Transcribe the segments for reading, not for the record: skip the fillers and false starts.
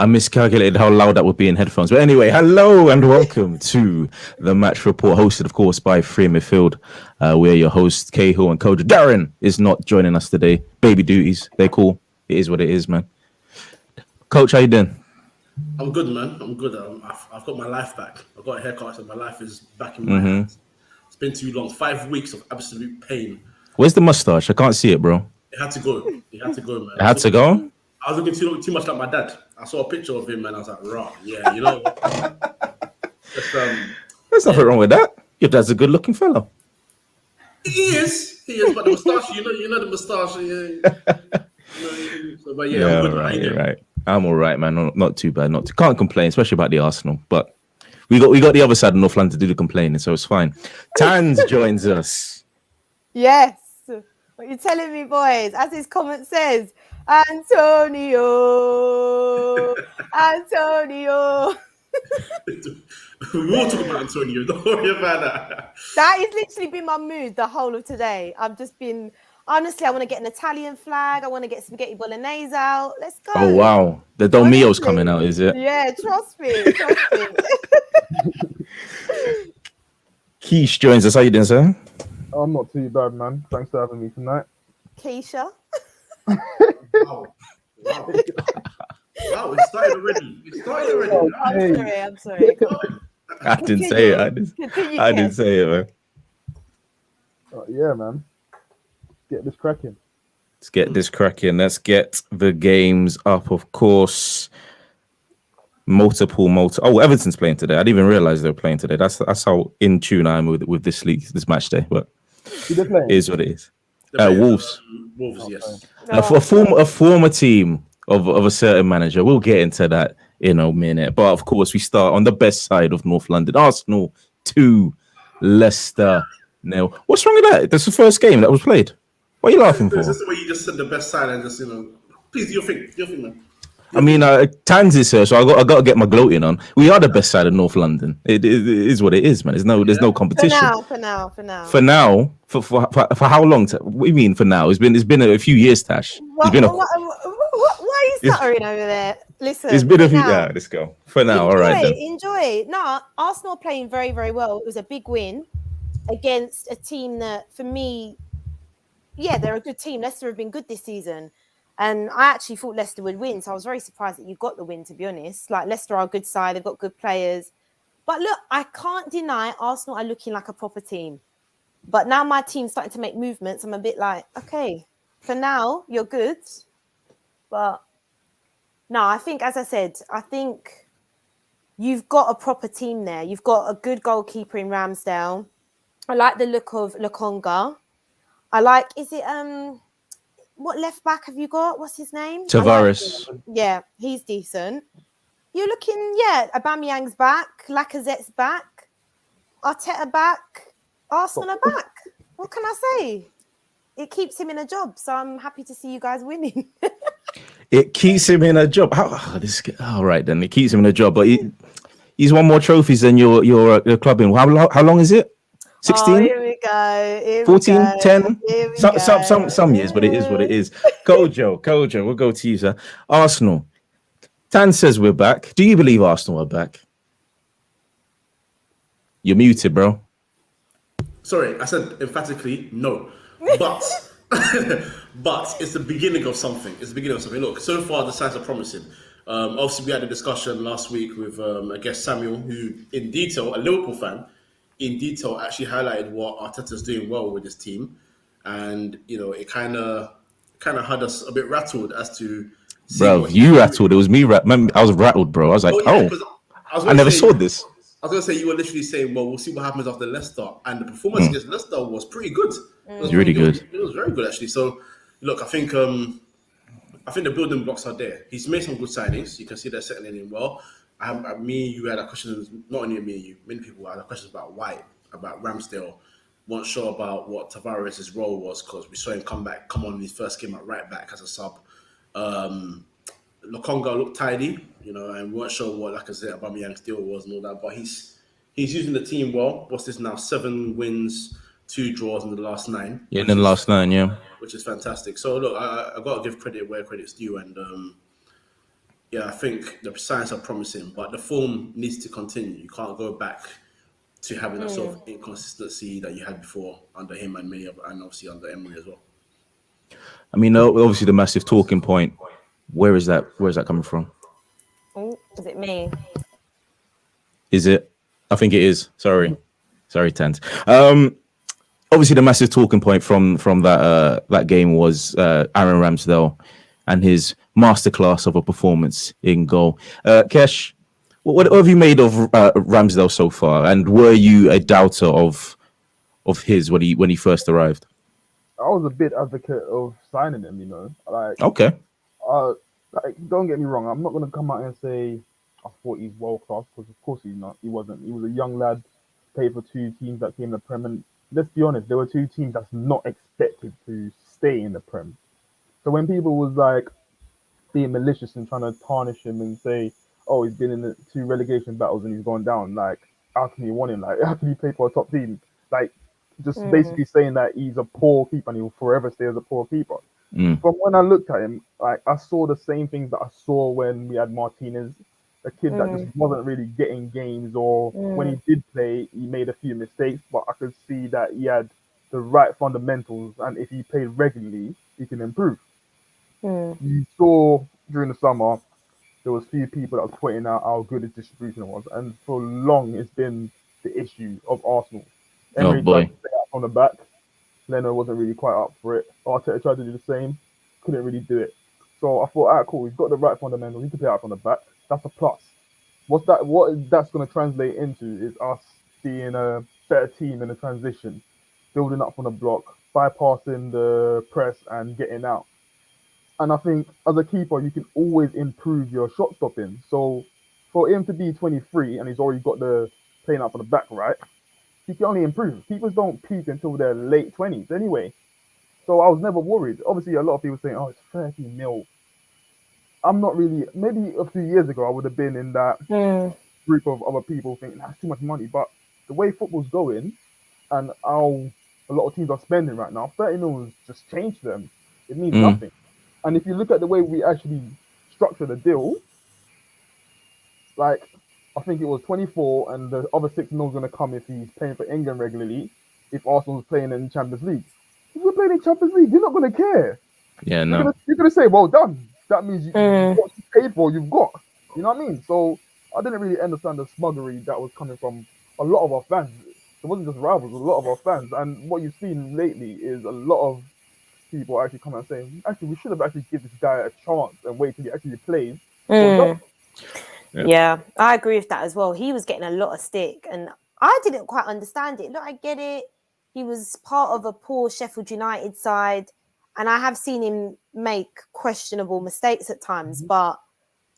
miscalculated how loud that would be in headphones. But anyway, hello and welcome to the Match Report, hosted, of course, by Free Midfield. We're your hosts, Cahil and Kojo. Darren is not joining us today. Baby duties. They're cool. It is what it is, man. Coach, how you doing? I'm good, man. I'm good. I've got my life back. I've got a haircut, so my life is back in my hands. It's been too long. 5 weeks of absolute pain. Where's the mustache? I can't see it, bro. It had to go. It had to go, man. It had to go? I was looking too much like my dad. I saw a picture of him, and I was like, "Raw, yeah, you know." There's nothing wrong with that. Your dad's a good-looking fellow. He is, but the moustache, you know the moustache. But yeah, I'm good. Right. I'm all right, man. Not too bad. Can't complain, especially about the Arsenal. But we got the other side of North London to do the complaining, so it's fine. Tans joins us. Yes. What you telling me, boys? As his comment says, Antonio. We will talk about Antonio. Don't worry about that. That has literally been my mood the whole of today. I've just been, honestly, I want to get an Italian flag. I want to get spaghetti bolognese out. Let's go. Oh, wow. The Dolmio's coming out, is it? Yeah, trust me. Kesh joins us. How you doing, sir? I'm not too bad, man. Thanks for having me tonight. Keisha. Wow, it started already. I'm sorry. I didn't say it. I didn't say it, man. Yeah, man. Get this cracking. Let's get this cracking. Let's get the games up, of course. Multiple. Oh, Everton's playing today. I didn't even realize they were playing today. That's how in tune I am with this league, this match day. But it is what it is. Wolves. Wolves, yes. A former team of a certain manager. We'll get into that in a minute. But of course, we start on the best side of North London. Arsenal 2, Leicester 0. What's wrong with that? That's the first game that was played. What are you laughing for? Is this the way you just said the best side and just, please, your thing, man. I mean, Tans is here, so I got to get my gloating on. We are the best side of North London. It is what it is, man. There's no competition. For now. For how long? What do you mean for now? It's been a few years, Tash. Why are you stuttering over there? Listen, it's been a few. Yeah, let's go. For now, all right then. Enjoy. No, Arsenal are playing very, very well. It was a big win against a team that, for me, yeah, they're a good team. Leicester have been good this season. And I actually thought Leicester would win, so I was very surprised that you got the win, to be honest. Like, Leicester are a good side, they've got good players. But look, I can't deny Arsenal are looking like a proper team. But now my team's starting to make movements. I'm a bit like, okay, for now, you're good. But no, I think, as I said, you've got a proper team there. You've got a good goalkeeper in Ramsdale. I like the look of Lokonga. I like, what left back have you got? What's his name? Tavares. Yeah, he's decent. You're looking, Aubameyang's back, Lacazette's back, Arteta back, Arsenal are back. What can I say? It keeps him in a job, so I'm happy to see you guys winning. It keeps him in a job. All right, then. It keeps him in a job, but he's won more trophies than your club in. How long is it? 16? Oh, here we go. 14, 10? Some years, but it is what it is. Kojo, we'll go to you, sir. Arsenal. Tan says we're back. Do you believe Arsenal are back? You're muted, bro. Sorry, I said emphatically no. But it's the beginning of something. Look, so far the signs are promising. Obviously, we had a discussion last week with, I guess, Samuel, who, in detail, a Liverpool fan, actually highlighted what Arteta's doing well with his team, and it kind of had us a bit rattled as to. Bro, you rattled. It was me. I was rattled, bro. I was like, I never saw this. I was gonna say you were literally saying, well, we'll see what happens after Leicester, and the performance against Leicester was pretty good. It was really good. It was very good, actually. So, look, I think the building blocks are there. He's made some good signings. You can see they're settling in well. You had a question, not only me and you, many people had a question about White, about Ramsdale. Weren't sure about what Tavares' role was because we saw him come on in his first game at right back as a sub. Lokonga looked tidy, and we weren't sure what Lacazette, Aubameyang's deal was and all that, but he's using the team well. What's this now? 7 wins, 2 draws in the last 9. Yeah, in the last 9, yeah. Which is fantastic. So, look, I got to give credit where credit's due, and yeah, I think the signs are promising, but the form needs to continue. You can't go back to having that sort of inconsistency that you had before under him and and obviously under Emery as well. I mean, obviously the massive talking point. Where is that? Where is that coming from? Oh, is it me? Is it? I think it is. Sorry, Tant. Obviously the massive talking point from that game was Aaron Ramsdale and his masterclass of a performance in goal. Kesh, what have you made of Ramsdale so far? And were you a doubter of his when he first arrived? I was a bit advocate of signing him, you know. Okay. Don't get me wrong. I'm not going to come out and say I thought he's world class, because of course he's not. He wasn't. He was a young lad, played for two teams that came in the Prem. And let's be honest, there were two teams that's not expected to stay in the Prem. So when people was like being malicious and trying to tarnish him and say, "Oh, he's been in the 2 relegation battles and he's gone down," like, how can you want him? Like, how can he play for a top team? Like, just basically saying that he's a poor keeper and he will forever stay as a poor keeper. From when I looked at him, like, I saw the same things that I saw when we had Martinez, a kid that just wasn't really getting games, or when he did play, he made a few mistakes, but I could see that he had the right fundamentals, and if he played regularly, he can improve. You saw during the summer, there was few people that were pointing out how good his distribution was, and for long it's been the issue of Arsenal. Emery tried to stay up on the back. Leno wasn't really quite up for it. Arteta tried to do the same, couldn't really do it. So I thought, cool, he's got the right fundamentals. He can play out on the back. That's a plus. What that's going to translate into is us being a better team in the transition, building up from the block, bypassing the press and getting out. And I think as a keeper, you can always improve your shot stopping. So for him to be 23 and he's already got the playing out from the back, right? He can only improve. Keepers don't peak until their late 20s anyway. So I was never worried. Obviously, a lot of people saying, "Oh, it's 30 mil." I'm not really. Maybe a few years ago, I would have been in that group of other people thinking that's too much money. But the way football's going and how a lot of teams are spending right now, 30 mil has just changed them. It means nothing. And if you look at the way we actually structured the deal, like, I think it was 24, and the other 6 mil is going to come if he's playing for England regularly, if Arsenal's playing in the Champions League. If we're playing in Champions League, you're not going to care. Yeah, no. You're going to say, well done. That means what you paid for, you've got. You know what I mean? So I didn't really understand the smuggery that was coming from a lot of our fans. It wasn't just rivals, a lot of our fans. And what you've seen lately is a lot of people actually come out saying, actually, we should have actually give this guy a chance and wait till he actually plays. Yeah, I agree with that as well. He was getting a lot of stick and I didn't quite understand it. Look, I get it. He was part of a poor Sheffield United side and I have seen him make questionable mistakes at times, but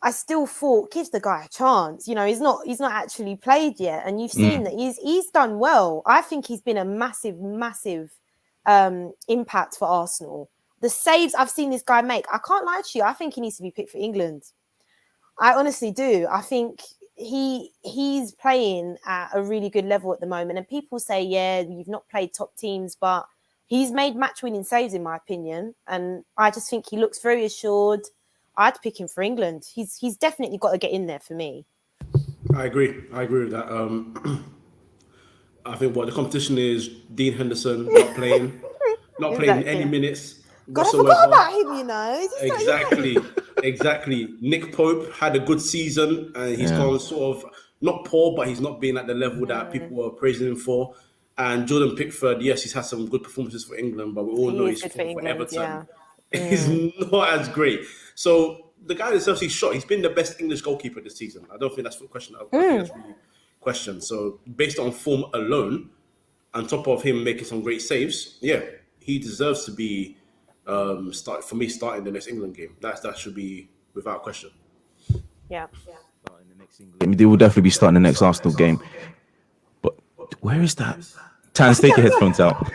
I still thought, give the guy a chance. You know, he's not actually played yet. And you've seen that he's done well. I think he's been a massive impact for Arsenal. The saves I've seen this guy make, I can't lie to you, I think he needs to be picked for England. I honestly do. I think he's playing at a really good level at the moment. And people say, yeah, you've not played top teams, but he's made match-winning saves, in my opinion. And I just think he looks very assured. I'd pick him for England. He's definitely got to get in there for me. I agree with that. I think what the competition is, Dean Henderson not playing, playing any minutes. God, I forgot about him, you know. Exactly. Nick Pope had a good season and he's gone sort of not poor, but he's not been at the level that people were praising him for. And Jordan Pickford, yes, he's had some good performances for England, but we all know he's for Everton. He's not as great. So the guy that's actually shot, he's been the best English goalkeeper this season. I don't think that's a question. I think that's really question. So based on form alone, on top of him making some great saves, yeah, he deserves to be starting the next England game. That should be without question. Yeah. Starting the next England game. They will definitely be starting the next Arsenal game. But where is that? Tans, take your headphones out.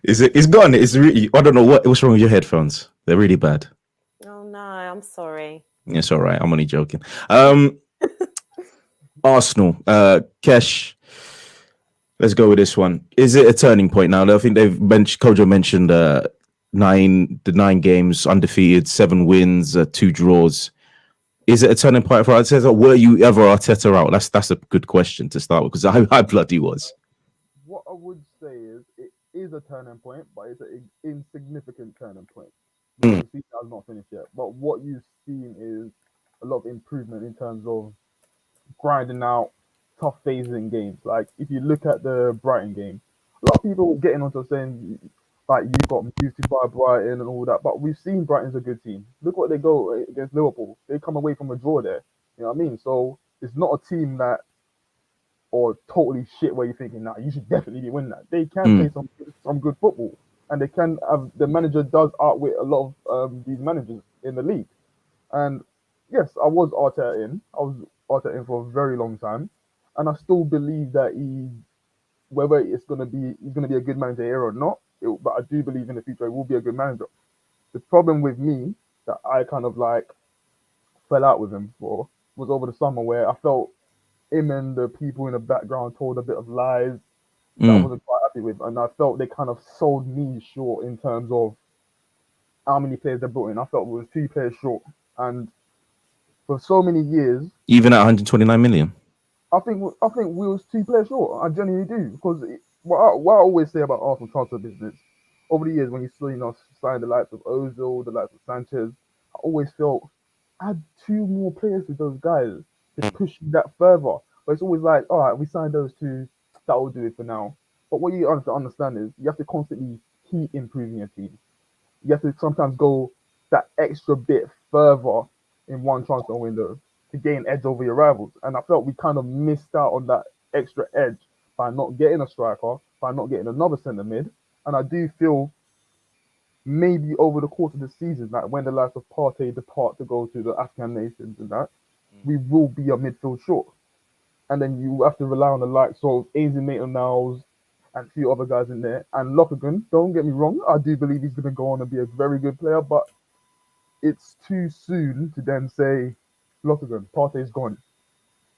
It's gone. It's really. I don't know what's wrong with your headphones. They're really bad. Oh no, I'm sorry. It's all right. I'm only joking. Arsenal, Kesh. Let's go with this one. Is it a turning point now? I think Kojo mentioned the 9 games, undefeated, 7 wins, 2 draws. Is it a turning point for Arteta? Were you ever Arteta out? That's a good question to start with, because I bloody was. What I would say is it is a turning point, but it's an insignificant turning point. The season has not finished yet. But what you've seen is a lot of improvement in terms of grinding out tough phases in games. Like if you look at the Brighton game, a lot of people getting onto saying like you got muted by Brighton and all that, but we've seen Brighton's a good team. Look what they go against Liverpool. They come away from a draw there. You know what I mean? So it's not a team that or totally shit where you're thinking, nah, you should definitely be winning that. They can play some good football, and they can have the manager does outwit a lot of these managers in the league. And yes, I was Arteta in. I was Arteta in for a very long time, and I still believe that whether he's gonna be a good manager here or not, but I do believe in the future he will be a good manager. The problem with me that I kind of like fell out with him for was over the summer, where I felt him and the people in the background told a bit of lies that I wasn't quite happy with, and I felt they kind of sold me short in terms of how many players they brought in. I felt it was 2 players short, and for so many years, even at 129 million. I think we was 2 players short. I genuinely do, because what I always say about Arsenal transfer business over the years, when you sign the likes of Ozil, the likes of Sanchez, I always felt add 2 more players with those guys to push that further. But it's always like, all right, we signed those 2, that will do it for now. But what you have to understand is you have to constantly keep improving your team. You have to sometimes go that extra bit further in one transfer window to gain edge over your rivals. And I felt we kind of missed out on that extra edge by not getting a striker, by not getting another centre mid. And I do feel maybe over the course of the season, like when the likes of Partey depart to go to the African nations and that, we will be a midfield short. And then you have to rely on the likes of Ainsley Maitland-Niles and a few other guys in there. And Lockett, don't get me wrong, I do believe he's going to go on and be a very good player, but it's too soon to then say, Lockett, Partey's gone.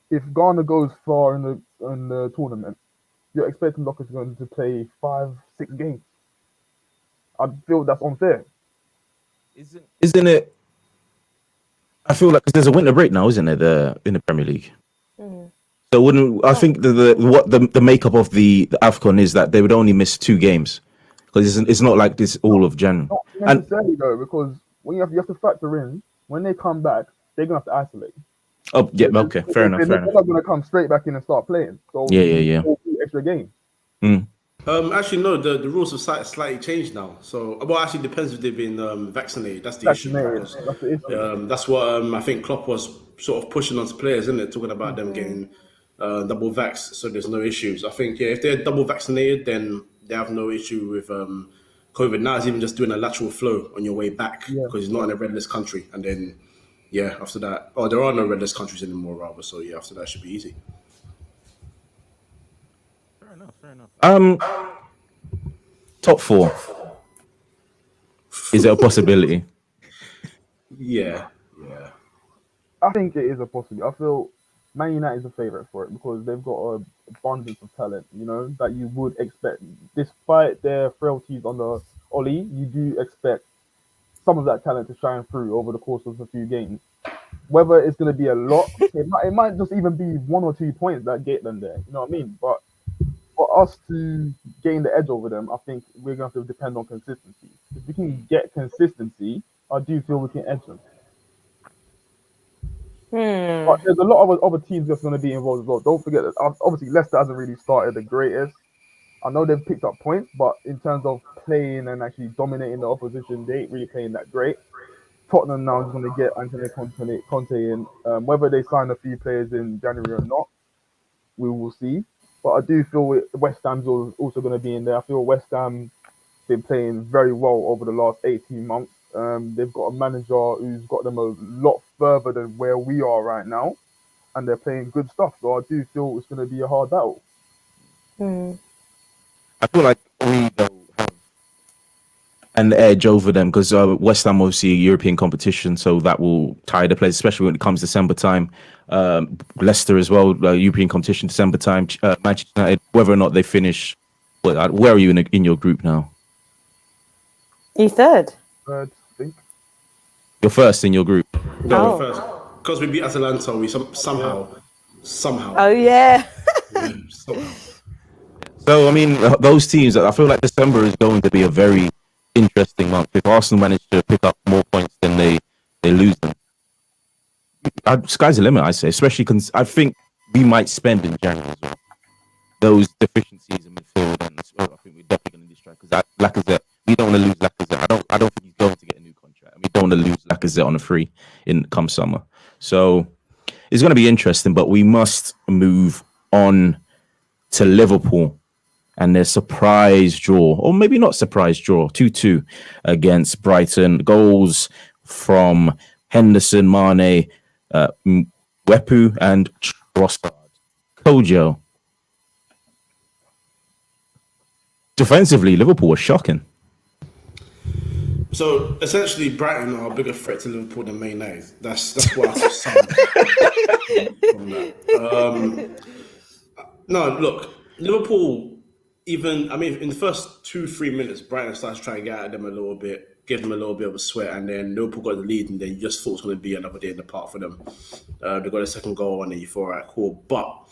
If Ghana goes far in the tournament, you're expecting Lockett to play 5-6 games. I feel that's unfair. Isn't it? I feel like there's a winter break now, isn't there? In the Premier League. So I think the makeup of the AFCON is that they would only miss 2 games, because it's not like this all of January. Not necessarily though, because when you have to factor in when they come back, they're gonna have to isolate. Oh yeah, okay, fair enough. They're not gonna come straight back in and start playing. So yeah. Extra game. Actually, no. The rules have slightly changed now. So, well, actually, it depends if they've been vaccinated. That's the issue. That's the issue. That's what I think Klopp was sort of pushing onto players, isn't it? Talking about them getting double vax, so there's no issues. I think if they're double vaccinated, then they have no issue with COVID. Now it's even just doing a lateral flow on your way back because it's not in a red list country, and then after that, there are no red list countries anymore, rather. So after that, it should be easy. Fair enough. Top 4. Is it a possibility? Yeah. I think it is a possibility. I feel Man United is a favourite for it because they've got an abundance of talent, that you would expect. Despite their frailties on the Ollie, you do expect some of that talent to shine through over the course of a few games. Whether it's going to be a lot, it might just even be 1 or 2 points that get them there. You know what I mean? But for us to gain the edge over them, I think we're going to have to depend on consistency. If we can get consistency, I do feel we can edge them. But there's a lot of other teams that's going to be involved as well. Don't forget that obviously Leicester hasn't really started the greatest. I know they've picked up points, but in terms of playing and actually dominating the opposition, they ain't really playing that great. Tottenham now is going to get Antonio Conte in. Whether they sign a few players in January or not, we will see. But I do feel West Ham's also going to be in there. I feel West Ham's been playing very well over the last 18 months. They've got a manager who's got them a lot further than where we are right now, and they're playing good stuff. So I do feel it's going to be a hard battle. I feel like we don't have an edge over them because West Ham obviously European competition, so that will tie the place, especially when it comes December time. Leicester as well, European competition December time. Manchester United, whether or not they finish, where are you in your group now? You third? Third, I think. You're first in your group. No, Oh. first. Because we beat Atalanta, we somehow. Oh yeah. Somehow. So, I mean, those teams, I feel like December is going to be a very interesting month. If Arsenal manage to pick up more points than they lose them, sky's the limit, I say, especially because I think we might spend in January as well. Those deficiencies in midfield, and I think we're definitely going to distract because Lacazette, we don't want to lose Lacazette. I don't think he's going to get a new contract. And we don't want to lose Lacazette on a free in come summer. So it's going to be interesting, but we must move on to Liverpool and their surprise draw, or maybe not surprise draw, 2-2 against Brighton. Goals from Henderson, Mane, Wepu, and Trossard. Kojo. Defensively, Liverpool was shocking. So essentially, Brighton are a bigger threat to Liverpool than Man United. That's what I saw from that. No, look, Liverpool. Even in the first 2-3 minutes, Brighton started to try and get at them a little bit, give them a little bit of a sweat, and then Liverpool got the lead, and then you just thought it was going to be another day in the park for them. They got a second goal, and then you thought, all right, cool. But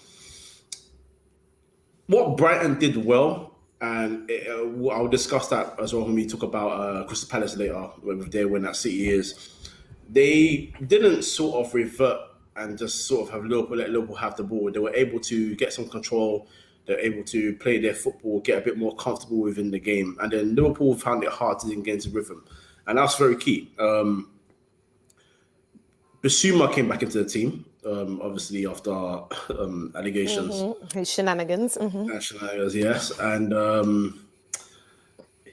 what Brighton did well, and I'll discuss that as well when we talk about Crystal Palace later, with their win at City, is they didn't sort of revert and just sort of let Liverpool have the ball. They were able to get some control. They're able to play their football, get a bit more comfortable within the game. And then Liverpool found it hard to get into rhythm. And that's very key. Bissouma came back into the team, obviously after allegations. His shenanigans. Shenanigans, yes. And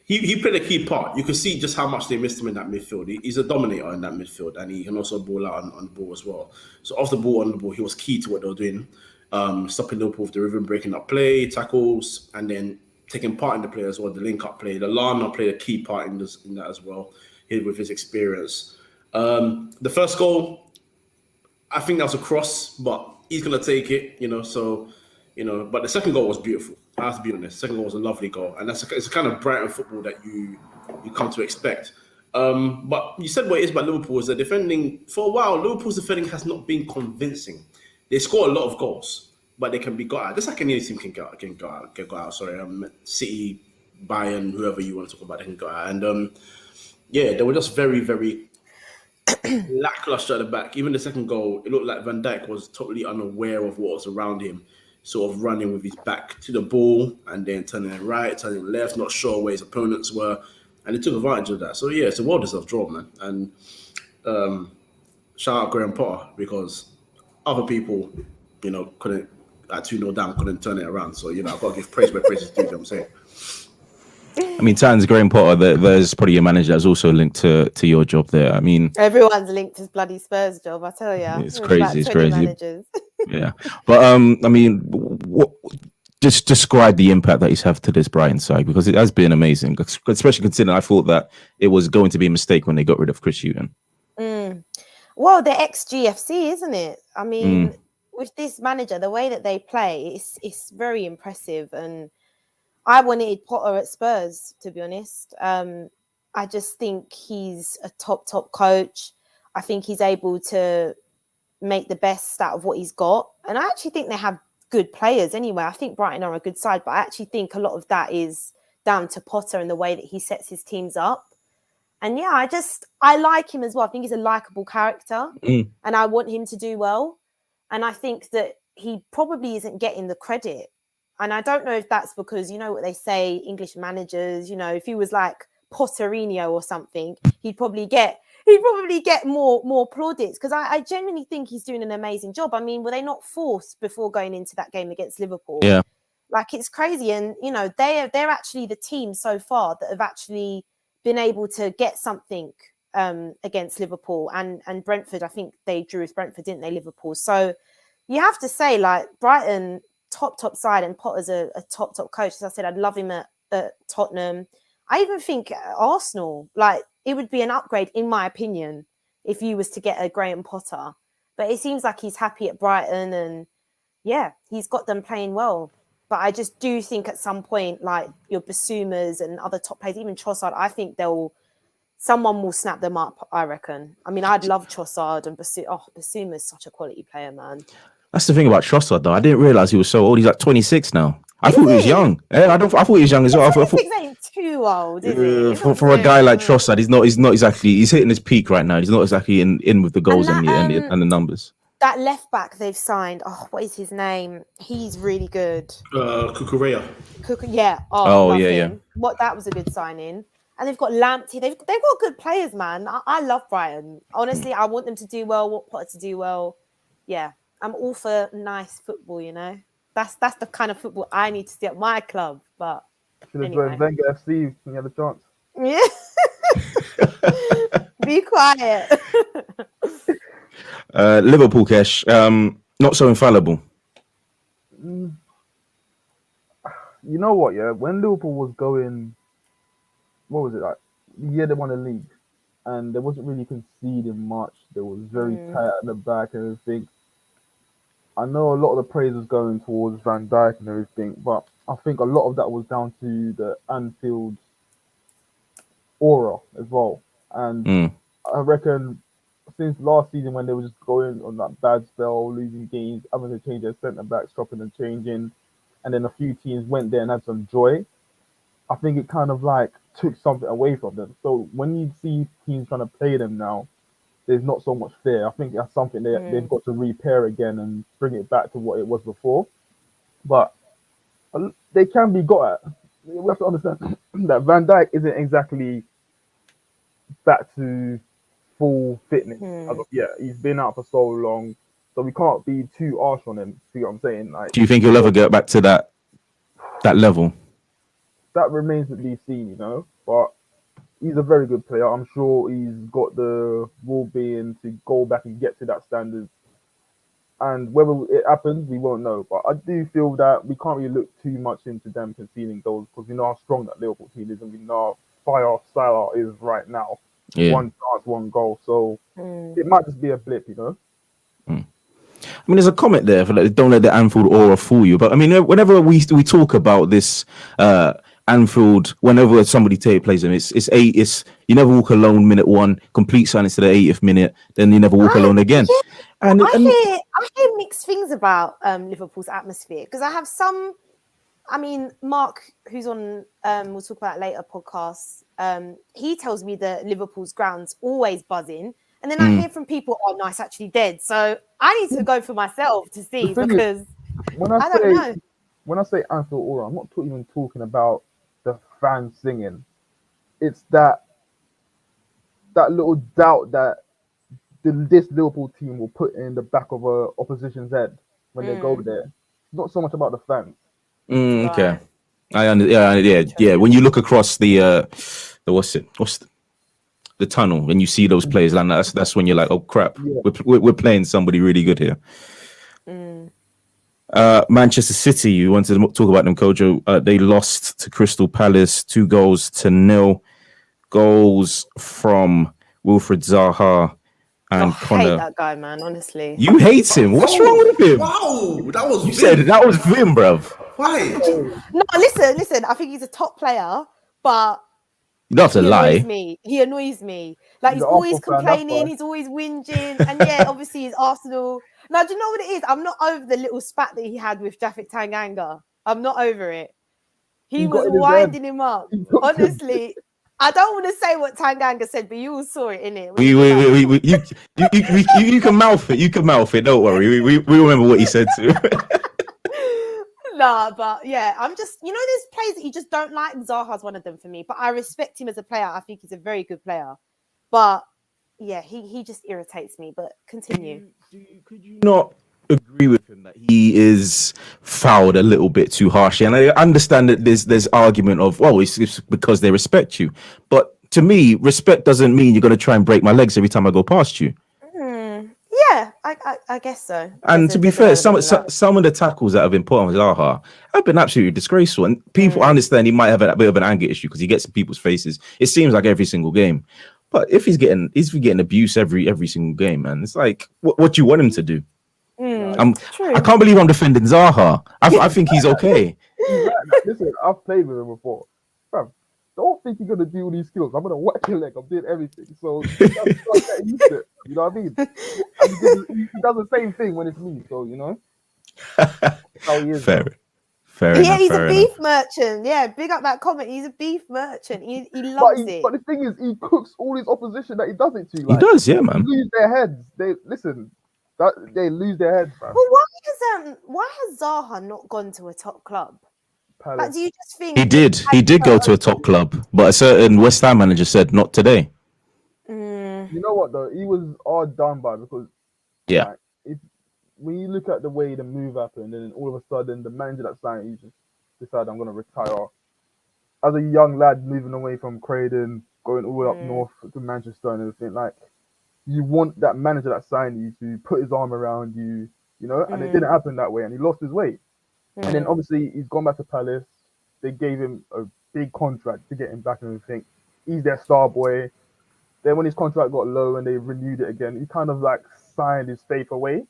he played a key part. You could see just how much they missed him in that midfield. He's a dominator in that midfield, and he can also ball out on the ball as well. So off the ball, on the ball, he was key to what they were doing. Stopping Liverpool with the rhythm, breaking up play, tackles, and then taking part in the play as well, the link-up play. Lallana played a key part in that as well, with his experience. The first goal, I think that was a cross, but he's going to take it, but the second goal was beautiful. I have to be honest. The second goal was a lovely goal, and it's a kind of Brighton football that you come to expect. But you said what it is about Liverpool is that defending, for a while, Liverpool's defending has not been convincing. They score a lot of goals, but they can be got out. Just like any team can go out. Sorry, City, Bayern, whoever you want to talk about, they can go out. And they were just very, very lackluster at the back. Even the second goal, it looked like Van Dijk was totally unaware of what was around him, sort of running with his back to the ball and then turning right, turning left, not sure where his opponents were, and he took advantage of that. So yeah, it's a well-deserved draw, man. And shout out Graham Potter, because other people, couldn't, at 2-0 down, couldn't turn it around. So, I've got to give praise where praise is due, you know what I'm saying? I mean, Tan's Graham Potter, there's probably a manager that's also linked to your job there. I mean, Everyone's linked to his bloody Spurs job, I tell you. It's crazy. It's crazy. Managers. Yeah. But, I mean, just describe the impact that he's had to this Brighton side, because it has been amazing, especially considering I thought that it was going to be a mistake when they got rid of Chris Hughton. Well, the ex-GFC, isn't it? I mean, with this manager, the way that they play, it's very impressive. And I wanted Potter at Spurs, to be honest. I just think he's a top coach. I think he's able to make the best out of what he's got. And I actually think they have good players anyway. I think Brighton are a good side, but I actually think a lot of that is down to Potter and the way that he sets his teams up. And yeah, I like him as well. I think he's a likable character and I want him to do well. And I think that he probably isn't getting the credit. And I don't know if that's because, what they say, English managers, if he was like Potterino or something, he'd probably get more plaudits, because I genuinely think he's doing an amazing job. I mean, were they not forced before going into that game against Liverpool? Yeah. Like, it's crazy. And, they're actually the team so far that have actually been able to get something against Liverpool and Brentford. I think they drew with Brentford, didn't they, Liverpool? So you have to say, like, Brighton, top side, and Potter's a top coach. As I said, I'd love him at Tottenham. I even think Arsenal, like, it would be an upgrade, in my opinion, if you was to get a Graham Potter. But it seems like he's happy at Brighton, and yeah, he's got them playing well. But I just do think at some point, like your Basumas and other top players, even Trossard, I think someone will snap them up, I reckon. I mean, I'd love Trossard and Basuma. Oh, Basuma's such a quality player, man. That's the thing about Trossard, though. I didn't realize he was so old. He's like 26 now. I thought he was young. Yeah, I thought he was young as well. 26 ain't too old, is it? For a guy like Trossard, he's not exactly. He's hitting his peak right now. He's not exactly in with the goals and the numbers. That left back they've signed. Oh, what is his name? He's really good. Kukurea. Yeah. Oh yeah, him. That was a good signing. And they've got Lamptey. They've got good players, man. I love Brighton. Honestly, I want them to do well. Want Potter to do well. Yeah, I'm all for nice football. You know, that's the kind of football I need to see at my club. But should have anyway. joined Wenger FC when you had a chance. Yeah. Be quiet. Liverpool, Kesh, not so infallible. You know what? Yeah, when Liverpool was going, what was it like? The year they won the league, and they wasn't really conceding much. They was very tight at the back and everything. I know a lot of the praise was going towards Van Dijk and everything, but I think a lot of that was down to the Anfield aura as well. And I reckon since last season when they were just going on that bad spell, losing games, having to change their centre backs, dropping and changing, and then a few teams went there and had some joy, I think it kind of like took something away from them. So when you see teams trying to play them now, there's not so much fear. I think that's something they've got to repair again and bring it back to what it was before. But they can be got at. We have to understand that Van Dijk isn't exactly back to full fitness. Yeah, he's been out for so long, so we can't be too harsh on him. See what I'm saying? Like, do you think he'll ever get back to that level? That remains to be seen, you know. But he's a very good player. I'm sure he's got the well-being to go back and get to that standard. And whether it happens, we won't know. But I do feel that we can't really look too much into them conceding goals because we know how strong that Liverpool team is, and we know how fire Salah is right now. Yeah. One chance, one goal. So it might just be a blip, you know. I mean, there's a comment there for like, don't let the Anfield aura fool you. But I mean, whenever we talk about this Anfield, whenever somebody plays them, it's you never walk alone minute 1, complete silence to the 80th minute, then you never walk alone again. Yeah. And I hear mixed things about Liverpool's atmosphere because I have some. I mean, Mark, who's on, we'll talk about later podcasts. He tells me that Liverpool's ground's always buzzing, and then I hear from people, "Oh, no, it's actually dead." So I need to go for myself to see because I don't know. When I say Anfield aura, I'm not even talking about the fans singing. It's that little doubt that this Liverpool team will put in the back of a opposition's head when they go there. It's not so much about the fans. Okay, yeah. When you look across the what's the tunnel and you see those players, like that's when you're like, oh crap, we're playing somebody really good here. Manchester City, you wanted to talk about them, Kojo. They lost to Crystal Palace 2-0. Goals from Wilfried Zaha and Connor. I hate that guy, man. Honestly, you hate him. What's wrong with him? Wow, that was. You said that was Vim, bruv. Why? No, listen. I think he's a top player, but you don't have to lie. He annoys me. Like he's always complaining. He's always whinging, and obviously he's Arsenal. Now, do you know what it is? I'm not over the little spat that he had with Japhet Tanganga. I'm not over it. He was winding him up. Honestly. I don't want to say what Tanganga said, but you all saw it, innit? You can mouth it. You can mouth it. Don't worry. We remember what he said too. Nah, but yeah, I'm just, there's players that you just don't like. Zaha's one of them for me, but I respect him as a player. I think he's a very good player. But yeah, he just irritates me. But continue. Could you not agree with him that he is fouled a little bit too harshly? And I understand that there's argument of, well, it's because they respect you. But to me, respect doesn't mean you're going to try and break my legs every time I go past you. Yeah, I guess so. And to be fair, some of the tackles that have been put on Zaha have been absolutely disgraceful. And people understand he might have a bit of an anger issue because he gets in people's faces. It seems like every single game. But if he's getting abuse every single game, man, it's like, what do you want him to do? True. I can't believe I'm defending Zaha. I think he's okay. Listen, I've played with him before. Bruv, don't think you're gonna do all these skills. I'm gonna whack your leg. I'm doing everything. So that's getting used to it. You know what I mean? And he does the same thing when it's me. So that's how he is. Fair Yeah, enough. he's fair a enough. beef merchant. Yeah, big up that comment. He's a beef merchant. He loves it. But the thing is, he cooks all his opposition that he does it to. He does, yeah, man. Lose their heads. They lose their heads, man. Well, why has Zaha not gone to a top club? Palace. Like, do you just think He did go to a top club, but a certain West Ham manager said not today. You know what though? He was all done by because Yeah. When you look at the way the move happened, and then all of a sudden the manager that signed, he just decided I'm going to retire. As a young lad moving away from Croydon, going all the way up north to Manchester and everything, like you want that manager that signed you to put his arm around you, and it didn't happen that way, and he lost his way. And then obviously he's gone back to Palace. They gave him a big contract to get him back and everything. He's their star boy. Then when his contract got low and they renewed it again, he kind of like signed his faith away.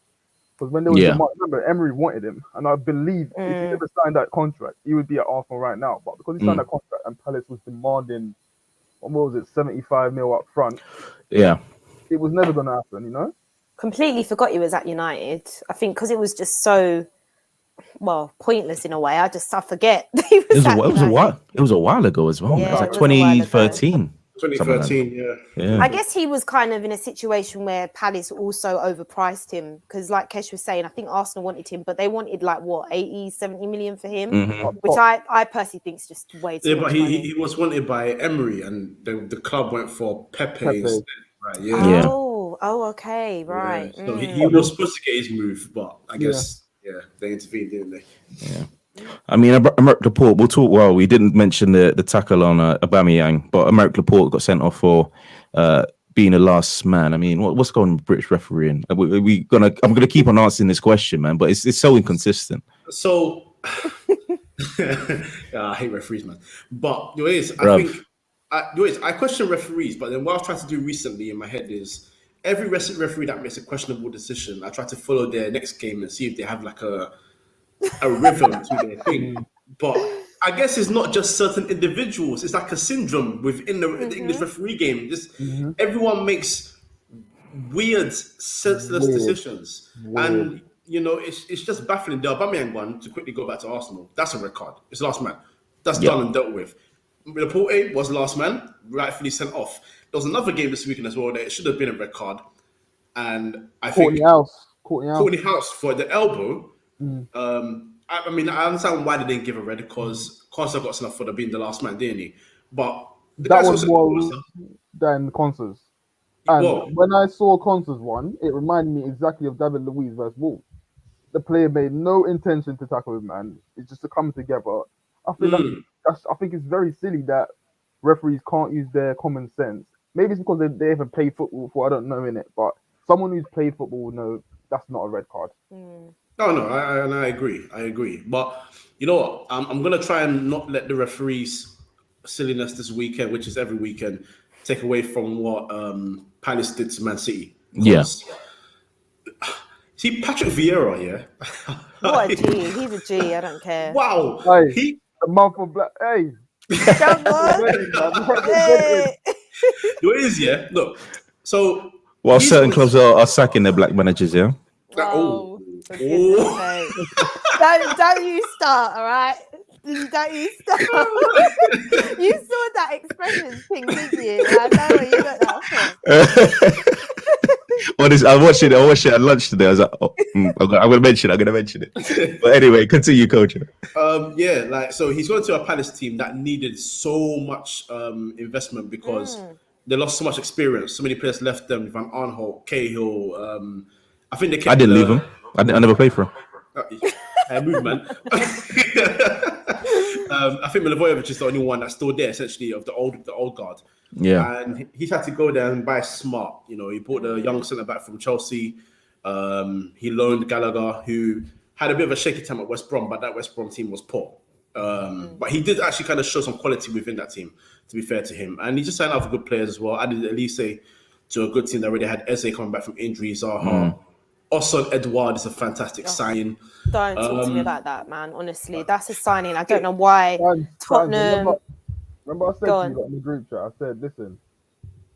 Because when there was remember, Emery wanted him, and I believe if he never signed that contract, he would be at Arsenal right now. But because he signed that contract and Palace was demanding, what was it, 75 mil up front? Yeah, it was never going to happen, Completely forgot he was at United. I think because it was just so, pointless in a way. I forget. It was a while ago as well. Yeah, It was like it was a while ago. 2013. 2013, Yeah. I guess he was kind of in a situation where Palace also overpriced him because, like Kesh was saying, I think Arsenal wanted him, but they wanted 80, 70 million for him, which I personally think is just way too much but money. he was wanted by Emery, and the club went for Pepe instead. Right? Yeah. Oh, okay, right. Yeah. So he was supposed to get his move, but I guess they intervened, didn't they? Yeah. I mean, Emerick Laporte, we'll talk. Well, we didn't mention the tackle on Aubameyang, but Emerick Laporte got sent off for being a last man. I mean, what's going on with British refereeing? I'm gonna keep on answering this question, man, but it's so inconsistent. So I hate referees, man. But I question referees, but then what I've tried to do recently in my head is every referee that makes a questionable decision, I try to follow their next game and see if they have like a rhythm to their thing. But I guess it's not just certain individuals. It's like a syndrome within the English referee game. Everyone makes weird, senseless decisions. And, it's just baffling. The Aubameyang one, to quickly go back to Arsenal, that's a red card. It's last man. That's done and dealt with. Laporte was last man, rightfully sent off. There was another game this weekend as well that it should have been a red card. And I think Courtney House for the elbow. I mean, I understand why they didn't give a red because Costa got enough for being the last man, didn't he? But that was more than Conce's. And when I saw Conce's one, it reminded me exactly of David Luiz versus Wolves. The player made no intention to tackle him, man. It's just to come together. I think it's very silly that referees can't use their common sense. Maybe it's because they haven't played football before. I don't know in it, but someone who's played football will know that's not a red card. No, I agree. But you know what? I'm going to try and not let the referees' silliness this weekend, which is every weekend, take away from what Palace did to Man City. Yes. See, Patrick Vieira, yeah? What a G. He's a G. I don't care. Wow. Hey, the mouth of black. Hey. Come on. Hey. It is, yeah? Look, so... Well, certain clubs are sacking their black managers, yeah? Oh. Don't you start, all right? Don't you start. You saw that expression thing, didn't you? I know where you got that from. I watched it at lunch today. I was like, I'm gonna mention it. But anyway, continue, coach. So he's going to a Palace team that needed so much investment because they lost so much experience. So many players left them. Van Aanholt, Cahill. I think they kept I didn't leave him. I never played for him. Move, man. I think Milivojevic is the only one that's still there, essentially, of the old guard. Yeah. And he's had to go there and buy smart. He bought the young centre back from Chelsea. He loaned Gallagher, who had a bit of a shaky time at West Brom, but that West Brom team was poor. But he did actually kind of show some quality within that team, to be fair to him. And he just signed out for good players as well. Added Elise to a good team that already had Eze coming back from injury, Zaha. Osson Edouard is a fantastic signing. Don't talk to me about that, man. Honestly, that's a signing. I don't know why Tottenham. Remember I said Go to on. you in the group chat, I said, listen,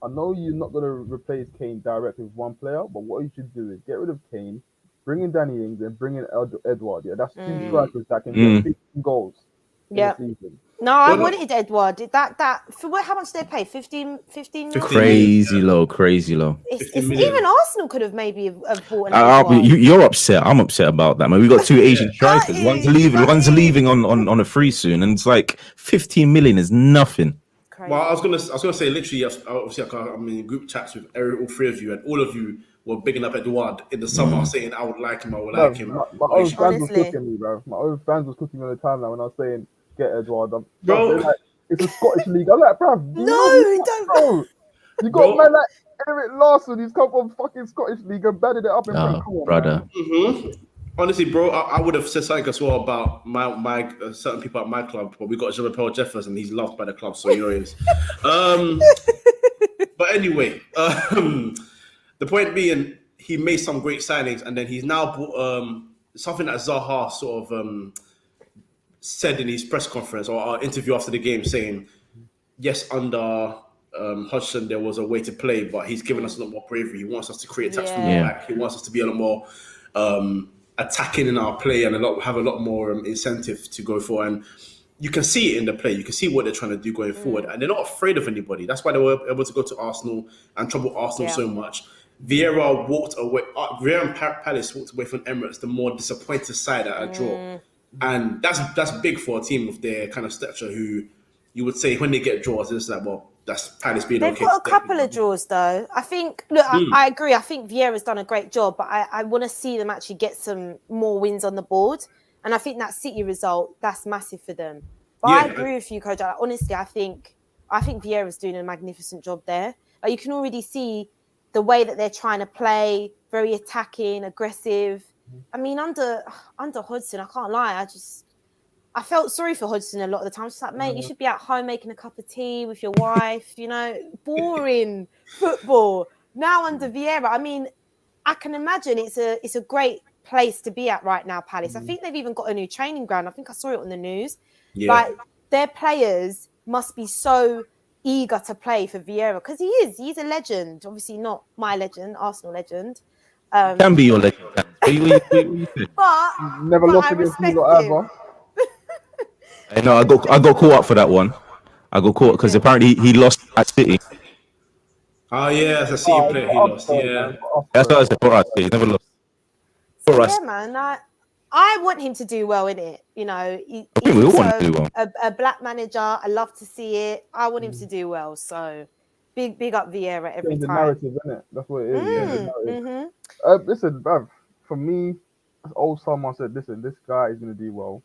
I know you're not going to replace Kane directly with one player, but what you should do is get rid of Kane, bring in Danny Ings, and bring in Edward. Yeah, that's two strikers that can get 15 goals in the season. No, I wanted Edward. That for what? How much did they pay? 15 million? Crazy low. It's even Arsenal could have maybe have bought an Edward. You're upset. I'm upset about that, man. We got two Asian strikers. One's leaving on a free soon, and it's like 15 million is nothing. Crazy. Well, I was gonna say literally. Obviously, I'm in group chats with all three of you, and all of you were bigging up Edouard in the summer, saying I would like him. My own fans was cooking me, bro. My own fans was cooking me on the timeline when I was saying get Edouard. Bro, like, it's a Scottish league. I'm like, bruv, don't. Bro. You got man like Eric Larson. He's come from fucking Scottish league and batted it up in front of brother. Honestly, bro, I would have said something as well about my certain people at my club, but we got Jean-Paul Jeffers and he's loved by the club, so you know he is. But anyway, the point being, he made some great signings, and then he's now brought something that Zaha sort of said in his press conference or interview after the game, saying, yes, under Hodgson there was a way to play, but he's given us a lot more bravery. He wants us to create attacks from the back. He wants us to be a lot more attacking in our play and have a lot more incentive to go for. And you can see it in the play. You can see what they're trying to do going forward, and they're not afraid of anybody. That's why they were able to go to Arsenal and trouble Arsenal so much. Vieira walked away. Vieira and Palace walked away from Emirates, the more disappointed side at a draw, and that's big for a team of their kind of stature. Who you would say when they get draws, it's like, well, that's Palace being They've okay. got a couple of draws though. I think. Look, I agree. I think Vieira's done a great job, but I want to see them actually get some more wins on the board. And I think that City result, that's massive for them. But I agree with you, Kojo. Like, honestly, I think Vieira's doing a magnificent job there. Like, you can already see the way that they're trying to play, very attacking, aggressive. I mean, under Hodgson, I can't lie. I felt sorry for Hodgson a lot of the time. It's like, mate, you should be at home making a cup of tea with your wife, boring football. Now under Vieira, I mean, I can imagine it's a great place to be at right now, Palace. I think they've even got a new training ground. I think I saw it on the news. Yeah. Like, their players must be so eager to play for Vieira because he's a legend. Obviously not my legend, Arsenal legend. Can be your legend. But never lost against me ever. I know I got caught up for that one. I got caught because apparently he lost at City. Oh yeah, as a City player, he lost. Yeah, that's what I said. For us, he never lost. For us, yeah, man. I want him to do well in it. I think we all want to do well. A black manager, I love to see it. I want him to do well. So big up Vieira every time. The narrative, isn't it? That's what it is. Listen, bruv, for me, as old someone said, listen, this guy is going to do well.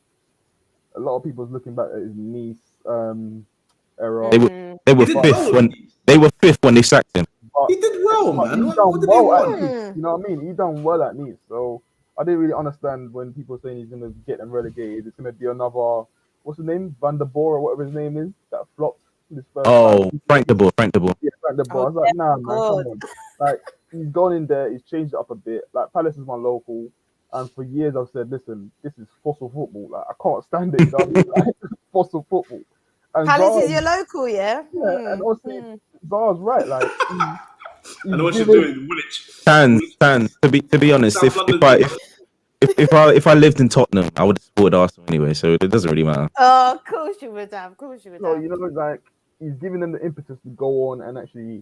A lot of people's looking back at his Nice era. They were fifth when they sacked him. He did well, man. He done well at Nice. You know what I mean? He done well at Nice. So I didn't really understand when people saying he's going to get them relegated. It's going to be another, what's his name? Van der Boer or whatever his name is, that flopped. Frank de Boer. Yeah, Frank de Boer. I was like, nah, man, come on. Like, he's gone in there, he's changed it up a bit. Like, Palace is my local. And for years I've said, listen, this is fossil football. Like, I can't stand it. Like, fossil football. And Palace is your local, yeah? Yeah, and also Zaha's right. Like, I know what you're doing, Woolwich. Stan. To be honest, if I lived in Tottenham, I would have supported Arsenal anyway. So it doesn't really matter. Oh, of course you would have. So like, he's giving them the impetus to go on and actually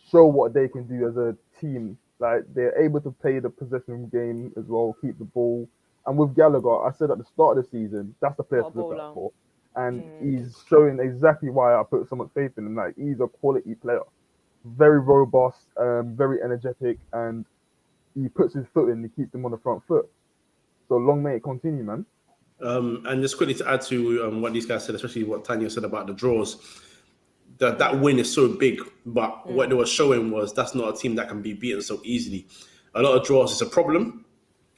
show what they can do as a team. Like, they're able to play the possession game as well, keep the ball. And with Gallagher, I said at the start of the season, that's the player to look out for. And he's showing exactly why I put so much faith in him. Like, he's a quality player. Very robust, very energetic, and he puts his foot in, he keeps them on the front foot. So long may it continue, man. And just quickly to add to what these guys said, especially what Tanya said about the draws, that win is so big, but what they were showing was that's not a team that can be beaten so easily. A lot of draws is a problem,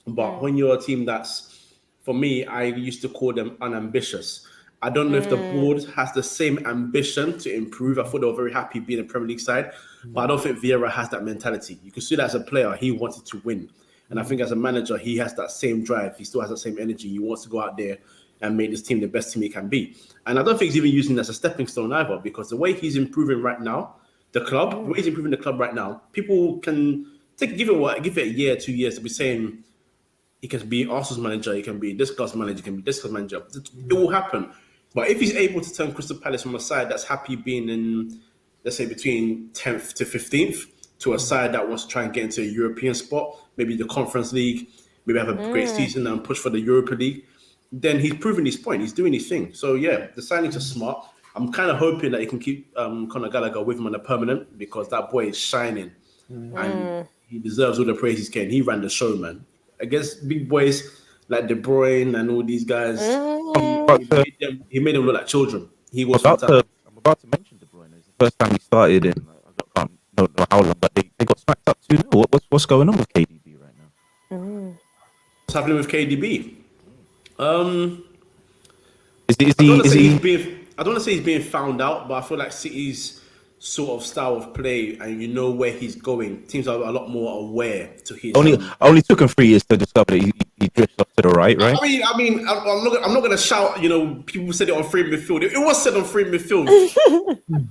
but when you're a team that's, for me, I used to call them unambitious. I don't know if the board has the same ambition to improve. I thought they were very happy being a Premier League side, but I don't think Vieira has that mentality. You can see that as a player, he wanted to win. And I think as a manager, he has that same drive. He still has that same energy. He wants to go out there and make this team the best team he can be. And I don't think he's even using it as a stepping stone either, because the way he's improving right now, the way he's improving the club right now, people can give it a year, 2 years to be saying he can be Arsenal's manager, he can be this club's manager, he can be this club's manager. It will happen. But if he's able to turn Crystal Palace from a side that's happy being in, let's say, between 10th to 15th, to a side that wants to try and get into a European spot, maybe the Conference League, maybe have a great season and push for the Europa League, then he's proving his point. He's doing his thing. So, yeah, the signings are smart. I'm kind of hoping that he can keep Conor Gallagher with him on a permanent, because that boy is shining. And he deserves all the praise he's getting. He ran the show, man. Against big boys like De Bruyne and all these guys, he made them look like children. He was I'm about to mention De Bruyne. It's the first time he started in, I don't know how long, but they got smacked up 2-0. What's going on with KDB right now? What's happening with KDB? I don't want to say he's being found out, but I feel like City's sort of style of play, and you know where he's going, teams are a lot more aware to his. Only took him 3 years to discover that he drifts off to the right. I mean, I'm not going to shout. You know, people said it on free midfield. It was said on free midfield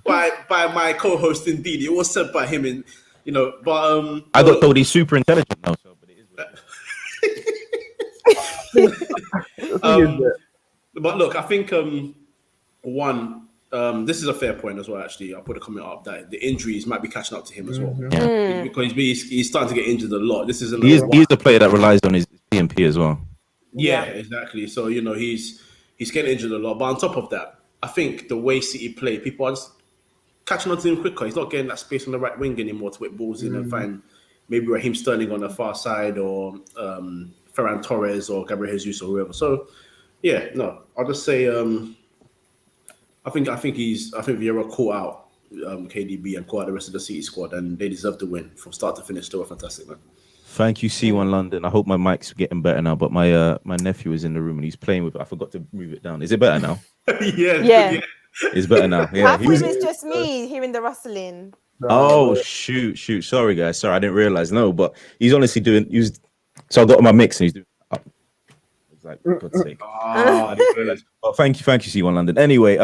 by my co-host. Indeed, it was said by him. And you know, but I got told he's super intelligent now. So, but it is. But look, I think this is a fair point as well. Actually, I'll put a comment up that the injuries might be catching up to him as well. Because he's starting to get injured a lot. This isn't. He is a player that relies on his PMP as well. Yeah, exactly. So you know he's getting injured a lot. But on top of that, I think the way City play, people are just catching on to him quicker. He's not getting that space on the right wing anymore to whip balls in and find maybe Raheem Sterling on the far side, or Ferran Torres or Gabriel Jesus or whoever. So yeah, no, I'll just say I think Vieira caught out KDB and caught out the rest of the City squad, and they deserve to win from start to finish. They were fantastic, man. Thank you, C1 London. I hope my mic's getting better now, but my nephew is in the room and he's playing with it. I forgot to move it down. Is it better now? Yeah. It's better now. Yeah. I thought it was just me hearing the rustling. Oh, shoot. Sorry, guys. Sorry, I didn't realize. No, but he's honestly so I got my mix and he's doing. It's like, for God's sake. I didn't realize. Well, thank you, C1 London. Anyway,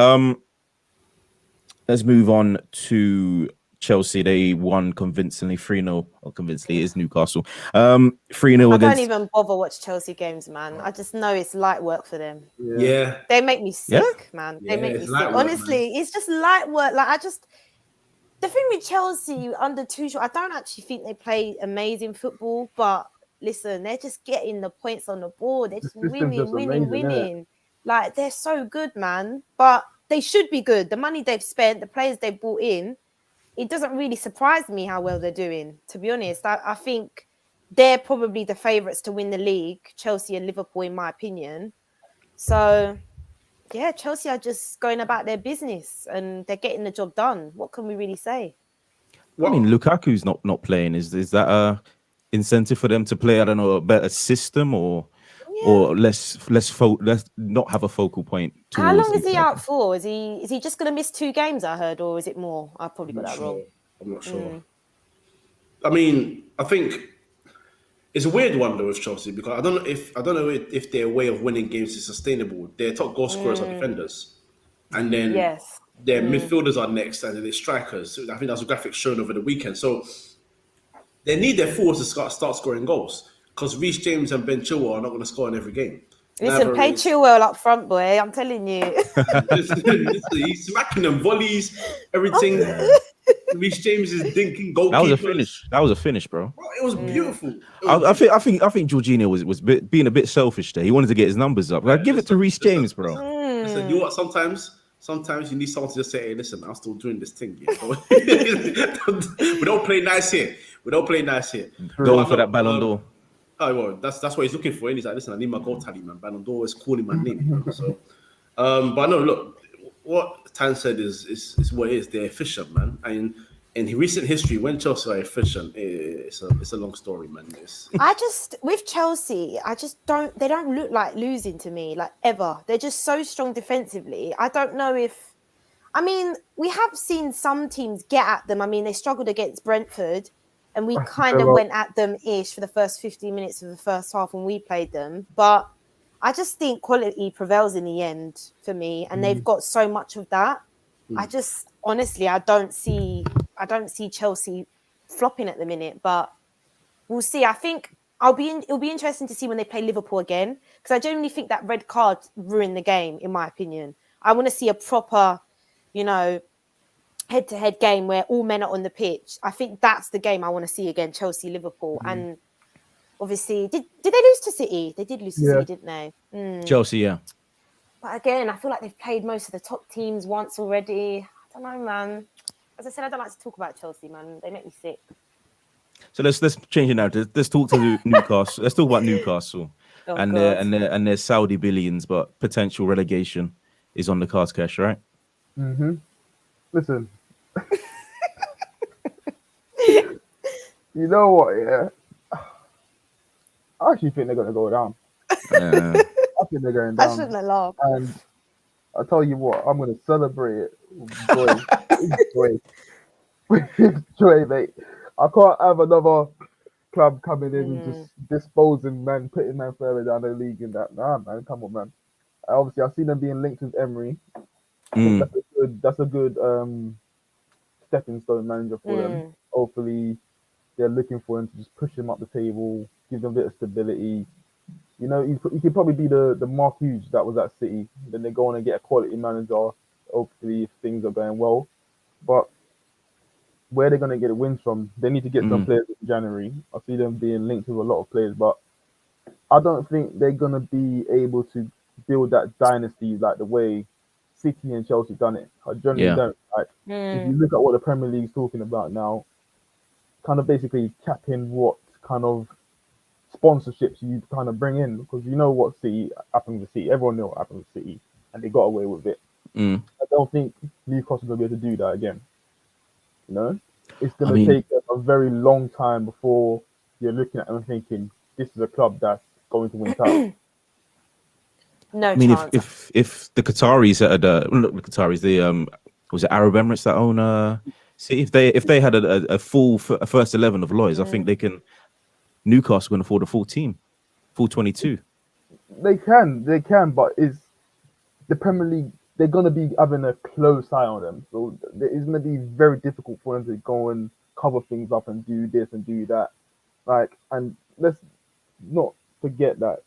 let's move on to Chelsea. They won convincingly 3-0. Or convincingly, it is Newcastle. 3-0 against. I don't even bother watch Chelsea games, man. I just know it's light work for them. Yeah. They make me sick, man. They make me sick. Honestly, it's just light work. Like the thing with Chelsea under Tuchel, I don't actually think they play amazing football, but listen, they're just getting the points on the board. They're just winning. Like, they're so good, man. But they should be good. The money they've spent, the players they've brought in, it doesn't really surprise me how well they're doing, to be honest. I think they're probably the favourites to win the league, Chelsea and Liverpool, in my opinion. So, yeah, Chelsea are just going about their business and they're getting the job done. What can we really say? I mean, Lukaku's not playing. Is that a incentive for them to play, I don't know, a better system or let's not have a focal point? How long is he out for? Is he just going to miss 2 games, I heard, or is it more? I probably got that wrong. I'm not sure. I mean, I think it's a weird one though with Chelsea, because I don't know if their way of winning games is sustainable. Their top goal scorers are defenders, and then their midfielders are next, and then their strikers. So I think that's a graphic shown over the weekend. So they need their forwards to start scoring goals, because Reece James and Ben Chilwell are not going to score in every game. Listen, pay Chilwell up front, boy. I'm telling you. He's smacking them, volleys, everything. Reece James is dinking goalkeepers. That was a finish, bro. It was beautiful. I think Jorginho was being a bit selfish there. He wanted to get his numbers up. Like, give it to Reece James, bro. Listen, you know what? Sometimes you need someone to just say, "Hey, listen, I'm still doing this thing." Yeah. We don't play nice here. Going for that Ballon d'Or. Oh well, that's what he's looking for. And he's like, "Listen, I need my goal tally, man. Ballon d'Or is calling my name." You know? So, but no, look, what Tan said is what it is. They're efficient, man. And in recent history, when Chelsea are efficient, it's a long story, man. With Chelsea, they don't look like losing to me, like ever. They're just so strong defensively. I don't know if, we have seen some teams get at them. I mean, they struggled against Brentford and we kind of went at them-ish for the first 15 minutes of the first half when we played them. But I just think quality prevails in the end for me. And they've got so much of that. Honestly, I don't see Chelsea flopping at the minute, but we'll see. I think it'll be interesting to see when they play Liverpool again, because I genuinely think that red card ruined the game, in my opinion. I want to see a proper, head-to-head game where all men are on the pitch. I think that's the game I want to see again, Chelsea-Liverpool. And obviously, did they lose to City? They did lose to City, didn't they? Chelsea, yeah. But again, I feel like they've played most of the top teams once already. I don't know, man. As I said, I don't like to talk about Chelsea, man. They make me sick. So let's change it now. Let's talk to Newcastle. Let's talk about Newcastle and their Saudi billions, but potential relegation is on the cards, Kesh, right? Mm-hmm. Listen. You know what, yeah? I actually think they're going to go down. I think they're going down. I shouldn't have laughed. And I tell you what, I'm going to celebrate it with joy, mate. I can't have another club coming in and just disposing man, putting man further down the league in that. Nah, man, come on, man. Obviously, I've seen them being linked with Emery. I think that's a good stepping stone manager for them. Hopefully, they're looking for him to just push him up the table, give them a bit of stability. You know, he could probably be the Mark Hughes that was at City. Then they go on and get a quality manager, hopefully, if things are going well. But where they're going to get wins from, they need to get some players in January. I see them being linked with a lot of players, but I don't think they're going to be able to build that dynasty like the way City and Chelsea done it. I generally don't. Like, if you look at what the Premier League's talking about now, kind of basically capping what kind of sponsorships you kind of bring in, because you know what City happened with City. Everyone knew what happened with City, and they got away with it. I don't think Newcastle will be able to do that again. You know, it's going to take a very long time before you're looking at them thinking this is a club that's going to win titles. No, I mean, chance. if the Qataris was it Arab Emirates that own City? If they had a full first 11 of lawyers, I think Newcastle can afford a full team, full 22. They can, but is the Premier League? They're going to be having a close eye on them. So it's going to be very difficult for them to go and cover things up and do this and do that. And let's not forget that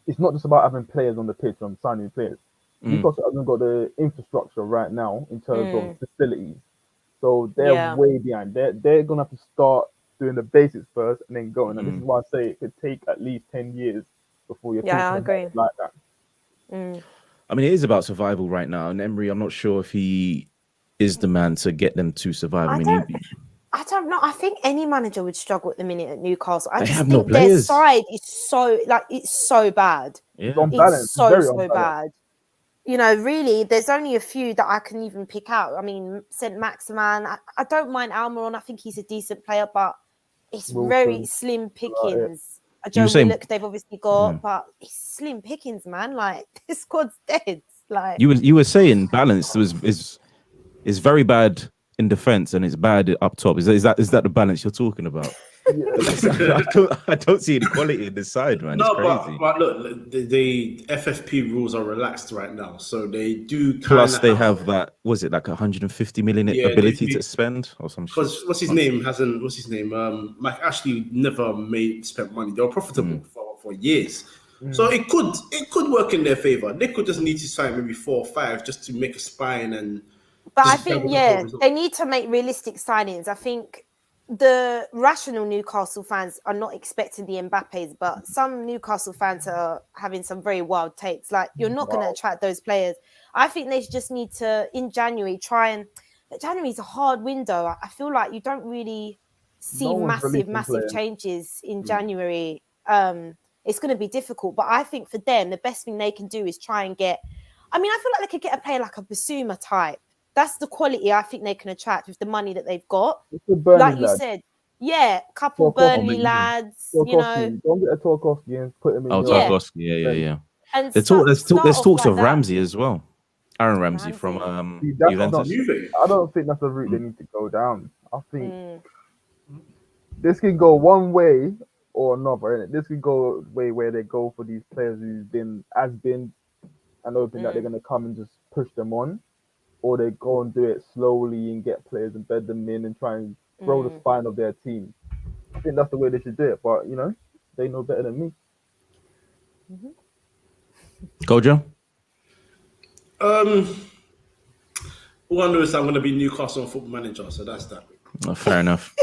it's not just about having players on the pitch and signing players. Newcastle hasn't got the infrastructure right now in terms of facilities. So they're way behind. They're going to have to start doing the basics first and then going. And this is why I say it could take at least 10 years before you're thinking about it like that. I mean, it is about survival right now, and Emery, I'm not sure if he is the man to get them to survive. I don't know. I think any manager would struggle at the minute at Newcastle. I just think their side is it's so bad. Yeah. It's so bad. You know, really, there's only a few that I can even pick out. I mean, St. Maximan. I don't mind Almiron. I think he's a decent player, but it's very slim pickings. Joe Willock, they've obviously got, but it's slim pickings, man. Like, this squad's dead. Like you were saying, balance is very bad in defense and it's bad up top. Is that the balance you're talking about? I don't see any quality in this side, man. No, it's crazy. but look, the FFP rules are relaxed right now, so they do. Plus, they have that. Was it like 150 million ability to spend or something? Because what's his name? Mike Ashley never spent money. They were profitable for years, so it could work in their favor. They could just need to sign maybe 4 or 5 just to make a spine and. But I think they need to make realistic signings. I think the rational Newcastle fans are not expecting the Mbappes, but some Newcastle fans are having some very wild takes. Like, you're not going to attract those players. I think they just need to, in January, January is a hard window. I feel like you don't really see massive changes in January. It's going to be difficult. But I think for them, the best thing they can do is try and get... I mean, I feel like they could get a player like a Basuma type that's the quality I think they can attract with the money that they've got. It's a Burnley Like you lad. said, yeah, couple Tarkowski. Burnley lads, you know. Tarkowski. Don't get a Tarkowski and put him in Oh, your... Yeah. Tarkowski. Yeah. And There's start talks off of like that. Ramsey as well. Aaron Ramsey from See, that's Juventus. I don't think that's the route they need to go down. I think this can go one way or another. Innit? This can go a way where they go for these players who've been and hoping that they're going to come and just push them on, or they go and do it slowly and get players and bed them in and try and grow the spine of their team. I think that's the way they should do it. But they know better than me. Kojo? All I know is I'm going to be Newcastle football manager, so that's that. Oh, fair enough.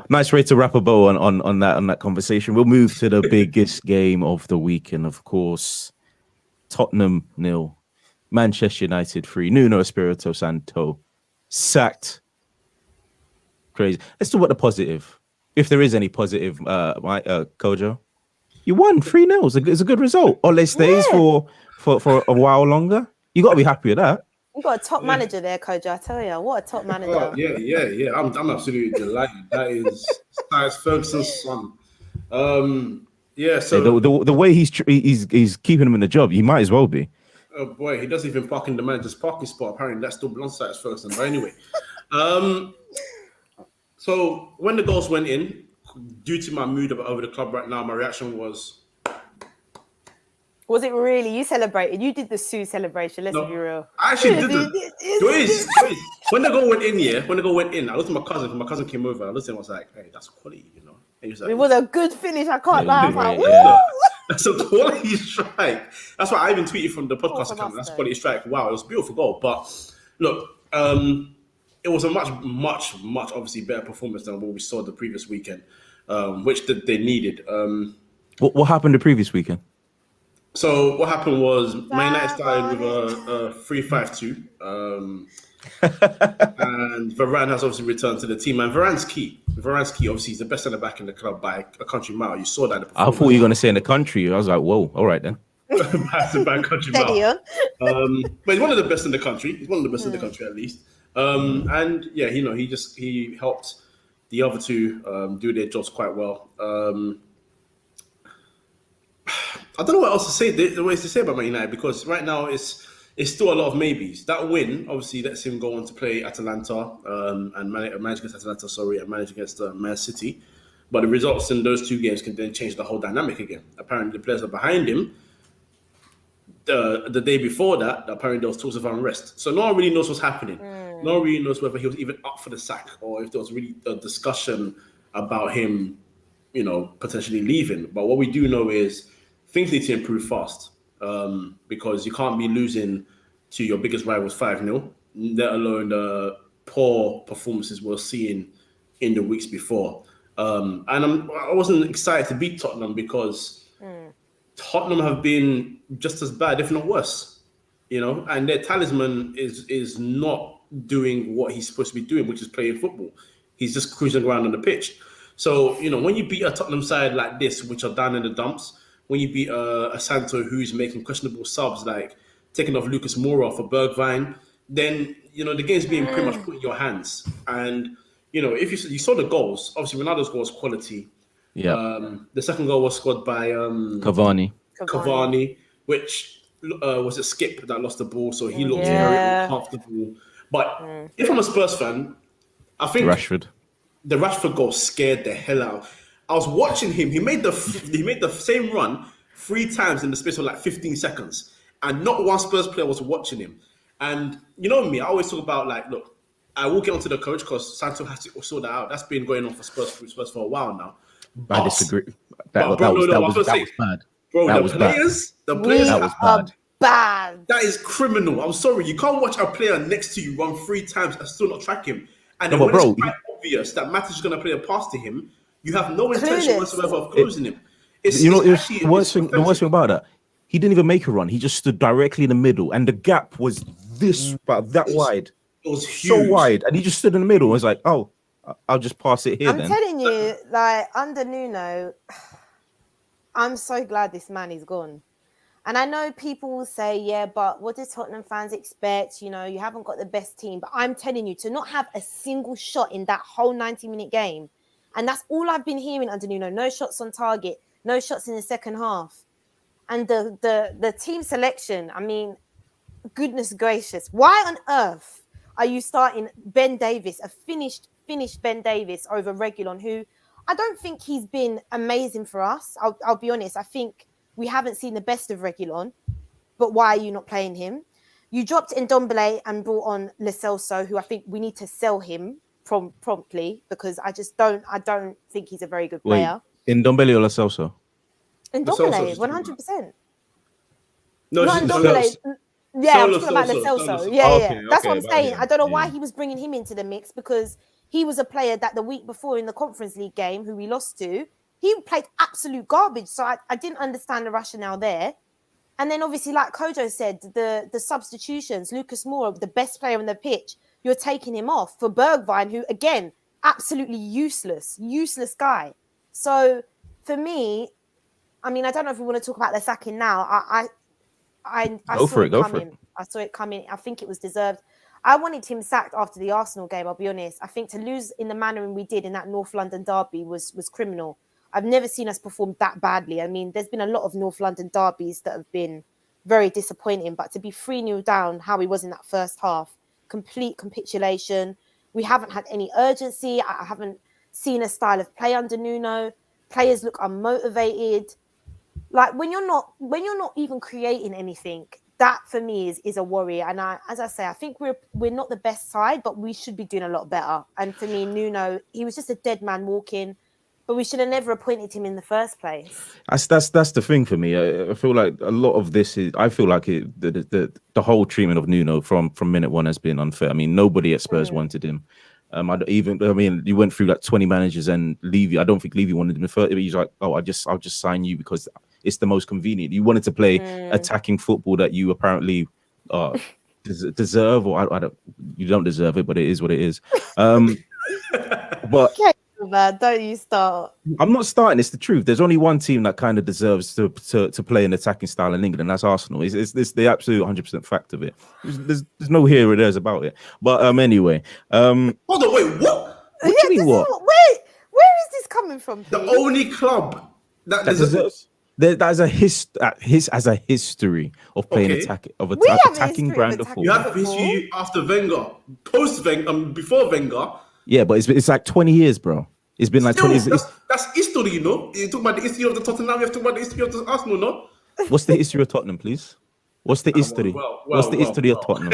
Nice way to wrap a bow on that conversation. We'll move to the biggest game of the weekend, of course. Tottenham 0, Manchester United 3. Nuno Espirito Santo sacked. Crazy. Let's talk about the positive, if there is any positive. Kojo, you won 3-0. It's a good result. Ole stays for a while longer. You got to be happy with that. You got a top manager there, Kojo. I tell you, what a top manager. Oh, yeah. I'm absolutely delighted. That is Ferguson's son. So the way he's keeping him in the job, he might as well be. Oh boy, he doesn't even park in the manager's parking spot. Apparently, that still belongs to Ferguson. But anyway, so when the goals went in, due to my mood over the club right now, my reaction was. Was it really? You celebrated. You did the Sue celebration. Let's be real. I actually didn't. When the goal went in, I looked at my cousin. Because my cousin came over. I looked at him. I was like, "Hey, that's quality, And he was like, it was a good finish. I can't lie. I was like, yeah. That's a quality strike. That's why I even tweeted from the podcast account. That's a quality strike. Wow, it was a beautiful goal. But look, it was a much obviously better performance than what we saw the previous weekend, which they needed. What happened the previous weekend? So what happened was Man United started with a 3-5-2, and Varane has obviously returned to the team. And Varane's key. Obviously, he's the best centre back in the club by a country mile. You saw that. In the I thought you were going to say in the country. I was like, whoa, all right then. by country mile. But he's one of the best in the country. He's one of the best in the country at least. And yeah, he helped the other two do their jobs quite well. I don't know what else to say. The ways to say about Man United, because right now it's still a lot of maybes. That win obviously lets him go on to play Atalanta and manage against Atalanta. And manage against Man City. But the results in those two games can then change the whole dynamic again. Apparently, the players are behind him. The day before that, apparently there was talks of unrest. So no one really knows what's happening. No one really knows whether he was even up for the sack or if there was really a discussion about him, potentially leaving. But what we do know is things need to improve fast because you can't be losing to your biggest rivals 5-0, let alone the poor performances we're seeing in the weeks before. And I wasn't excited to beat Tottenham because Tottenham have been just as bad, if not worse, and their talisman is not doing what he's supposed to be doing, which is playing football. He's just cruising around on the pitch. So, when you beat a Tottenham side like this, which are down in the dumps, when you beat a Santo who's making questionable subs, like taking off Lucas Moura for Bergwijn, then, the game's being pretty much put in your hands. And, if you saw the goals, obviously Ronaldo's goal was quality. Yeah. The second goal was scored by Cavani, which was a Skip that lost the ball, so he looked very uncomfortable. But if I'm a Spurs fan, I think the Rashford goal scared the hell out. I was watching him. He made the same run 3 times in the space of like 15 seconds, and not one Spurs player was watching him. And me, I always talk about look, I will get onto the coach because Santo has to sort that out. That's been going on for Spurs for a while now. I disagree. That was bad. Bro, that the was players that was bad. That is criminal. I'm sorry. You can't watch a player next to you run 3 times and still not track him. And then when it's quite obvious that Matt is going to play a pass to him, you have no intention whatsoever of closing him. The worst thing about that, he didn't even make a run. He just stood directly in the middle, and the gap was about that wide. It was huge. So wide, and he just stood in the middle. And was like, "Oh, I'll just pass it here." I'm telling you, under Nuno, I'm so glad this man is gone. And I know people will say, yeah, but what do Tottenham fans expect? You know, you haven't got the best team. But I'm telling you, to not have a single shot in that whole 90-minute game, and that's all I've been hearing under Nuno. No shots on target, no shots in the second half. And the team selection, I mean, goodness gracious, why on earth are you starting Ben Davies, a finished Ben Davies, over Reguilon, who I don't think he's been amazing for us. I'll be honest. I think we haven't seen the best of Reguilon, but why are you not playing him? You dropped Ndombele and brought on Lo Celso, who I think we need to sell him promptly, because I don't think he's a very good player. In Ndombele or Lo Celso? Ndombele, 100%. No, not she's Ndombele. Yeah, I'm talking about Lo Celso. Celso. Yeah. That's what I'm saying. yeah, I don't know why he was bringing him into the mix, because he was a player that the week before in the Conference League game, who we lost to, he played absolute garbage. So I didn't understand the rationale there. And then obviously, like Kojo said, the substitutions, Lucas Moura, the best player on the pitch, you're taking him off for Bergwijn, who, again, absolutely useless guy. So for me, I mean, I don't know if we want to talk about the sacking now. I saw it coming. I saw it coming. I think it was deserved. I wanted him sacked after the Arsenal game, I'll be honest. I think to lose in the manner we did in that North London derby was criminal. I've never seen us perform that badly. I mean, there's been a lot of North London derbies that have been very disappointing, but to be 3-0 down, how he was in that first half, complete capitulation. We haven't had any urgency. I haven't seen a style of play under Nuno. Players look unmotivated. Like when you're not even creating anything, that for me is a worry. And as I say, I think we're not the best side, but we should be doing a lot better. And for me, Nuno, he was just a dead man walking, but we should have never appointed him in the first place. That's the thing for me. I feel like a lot of this is. I feel like the whole treatment of Nuno from minute one has been unfair. I mean, nobody at Spurs wanted him. You went through like 20 managers, and Levy. I don't think Levy wanted him first. He's like, I'll just sign you because it's the most convenient. You wanted to play attacking football that you apparently deserve, or I don't. You don't deserve it, but it is what it is. But man, don't you start. I'm not starting. It's the truth. There's only one team that kind of deserves to play an attacking style in England, and that's Arsenal. It's the absolute 100% fact of it. There's no here or there's about it. But anyway. Hold on, wait, what? What do you mean, what? Wait, where is this coming from? The only club that deserves. That is a history of playing attacking brand of football. You have history after Wenger, post Wenger, before Wenger. Yeah, but it's like 20 years, bro. It's been like 20 years. That's history, you know. You talk about the history of the Tottenham. You have to talk about the history of the Arsenal, no? What's the history of Tottenham, please? What's the history? What's the history of Tottenham?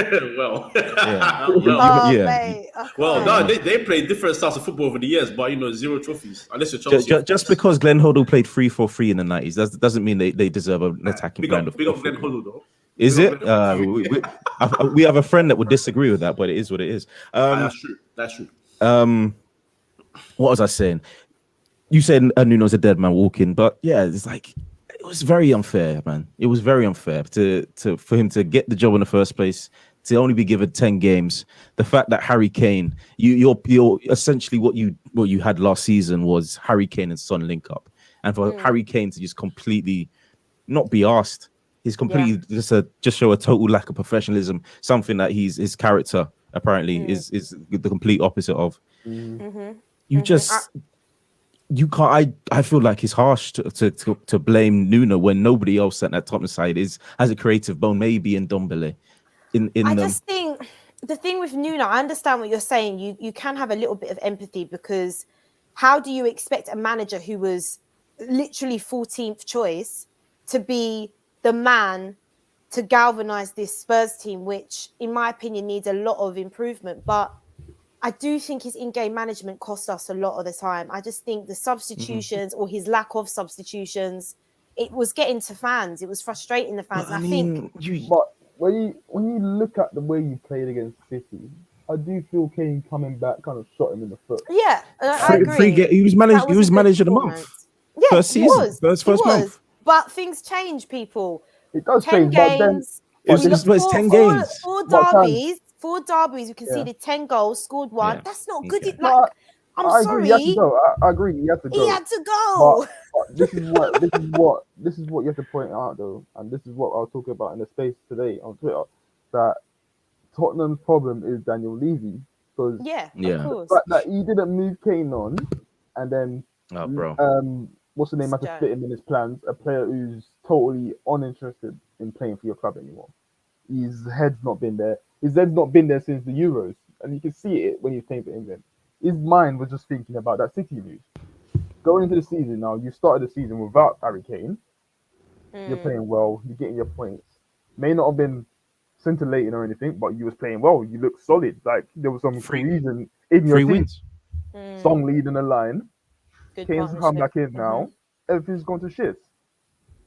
No, they played different styles of football over the years, but zero trophies. Unless you're Chelsea. Just because Glenn Hoddle played 3-4-3 in the 90s, doesn't mean they deserve an attacking brand of football. Glenn Hoddle, though. Is it? We have a friend that would disagree with that, but it is what it is. That's true. What was I saying? You said Nuno's a dead man walking, but yeah, it's like it was very unfair, man. It was very unfair for him to get the job in the first place, to only be given 10 games. The fact that Harry Kane, you're essentially what you had last season was Harry Kane and Son link up, and for Harry Kane to just completely not be asked, he's completely just show a total lack of professionalism, something that his character apparently is the complete opposite of. You can't. I feel like it's harsh to blame Nuno when nobody else at that Tottenham side has a creative bone. Maybe in Ndombele. I just think the thing with Nuno, I understand what you're saying. You can have a little bit of empathy, because how do you expect a manager who was literally 14th choice to be the man to galvanize this Spurs team, which in my opinion needs a lot of improvement? But I do think his in-game management cost us a lot of the time. I just think the substitutions or his lack of substitutions, it was getting to fans. It was frustrating the fans. But when you look at the way you played against City, I do feel Kane coming back kind of shot him in the foot. Yeah, I agree. He was manager of the month. Yeah, first season, first month. But things change, people. It does 10 change, games. It's 10 games. Four derbies, we conceded 10 goals, scored 1. Yeah. That's not good. Okay. Like, I agree. He had to go. I agree. He had to go. He had to go. But this is what you have to point out though, and this is what I was talking about in the space today on Twitter. That Tottenham's problem is Daniel Levy because Of course. the fact that he didn't move Kane on, and then what's the name? Had to fit him in his plans. A player who's totally uninterested in playing for your club anymore. His head's not been there. His head's not been there since the Euros, and you can see it when he's playing for England. His mind was just thinking about that City move. Going into the season now, you started the season without Harry Kane. You're playing well. You're getting your points. May not have been scintillating or anything, but you was playing well. You looked solid. Like there was some reason in your team. Wins. Song leading the line. Good Kane's come back in now. Everything's gone to shit.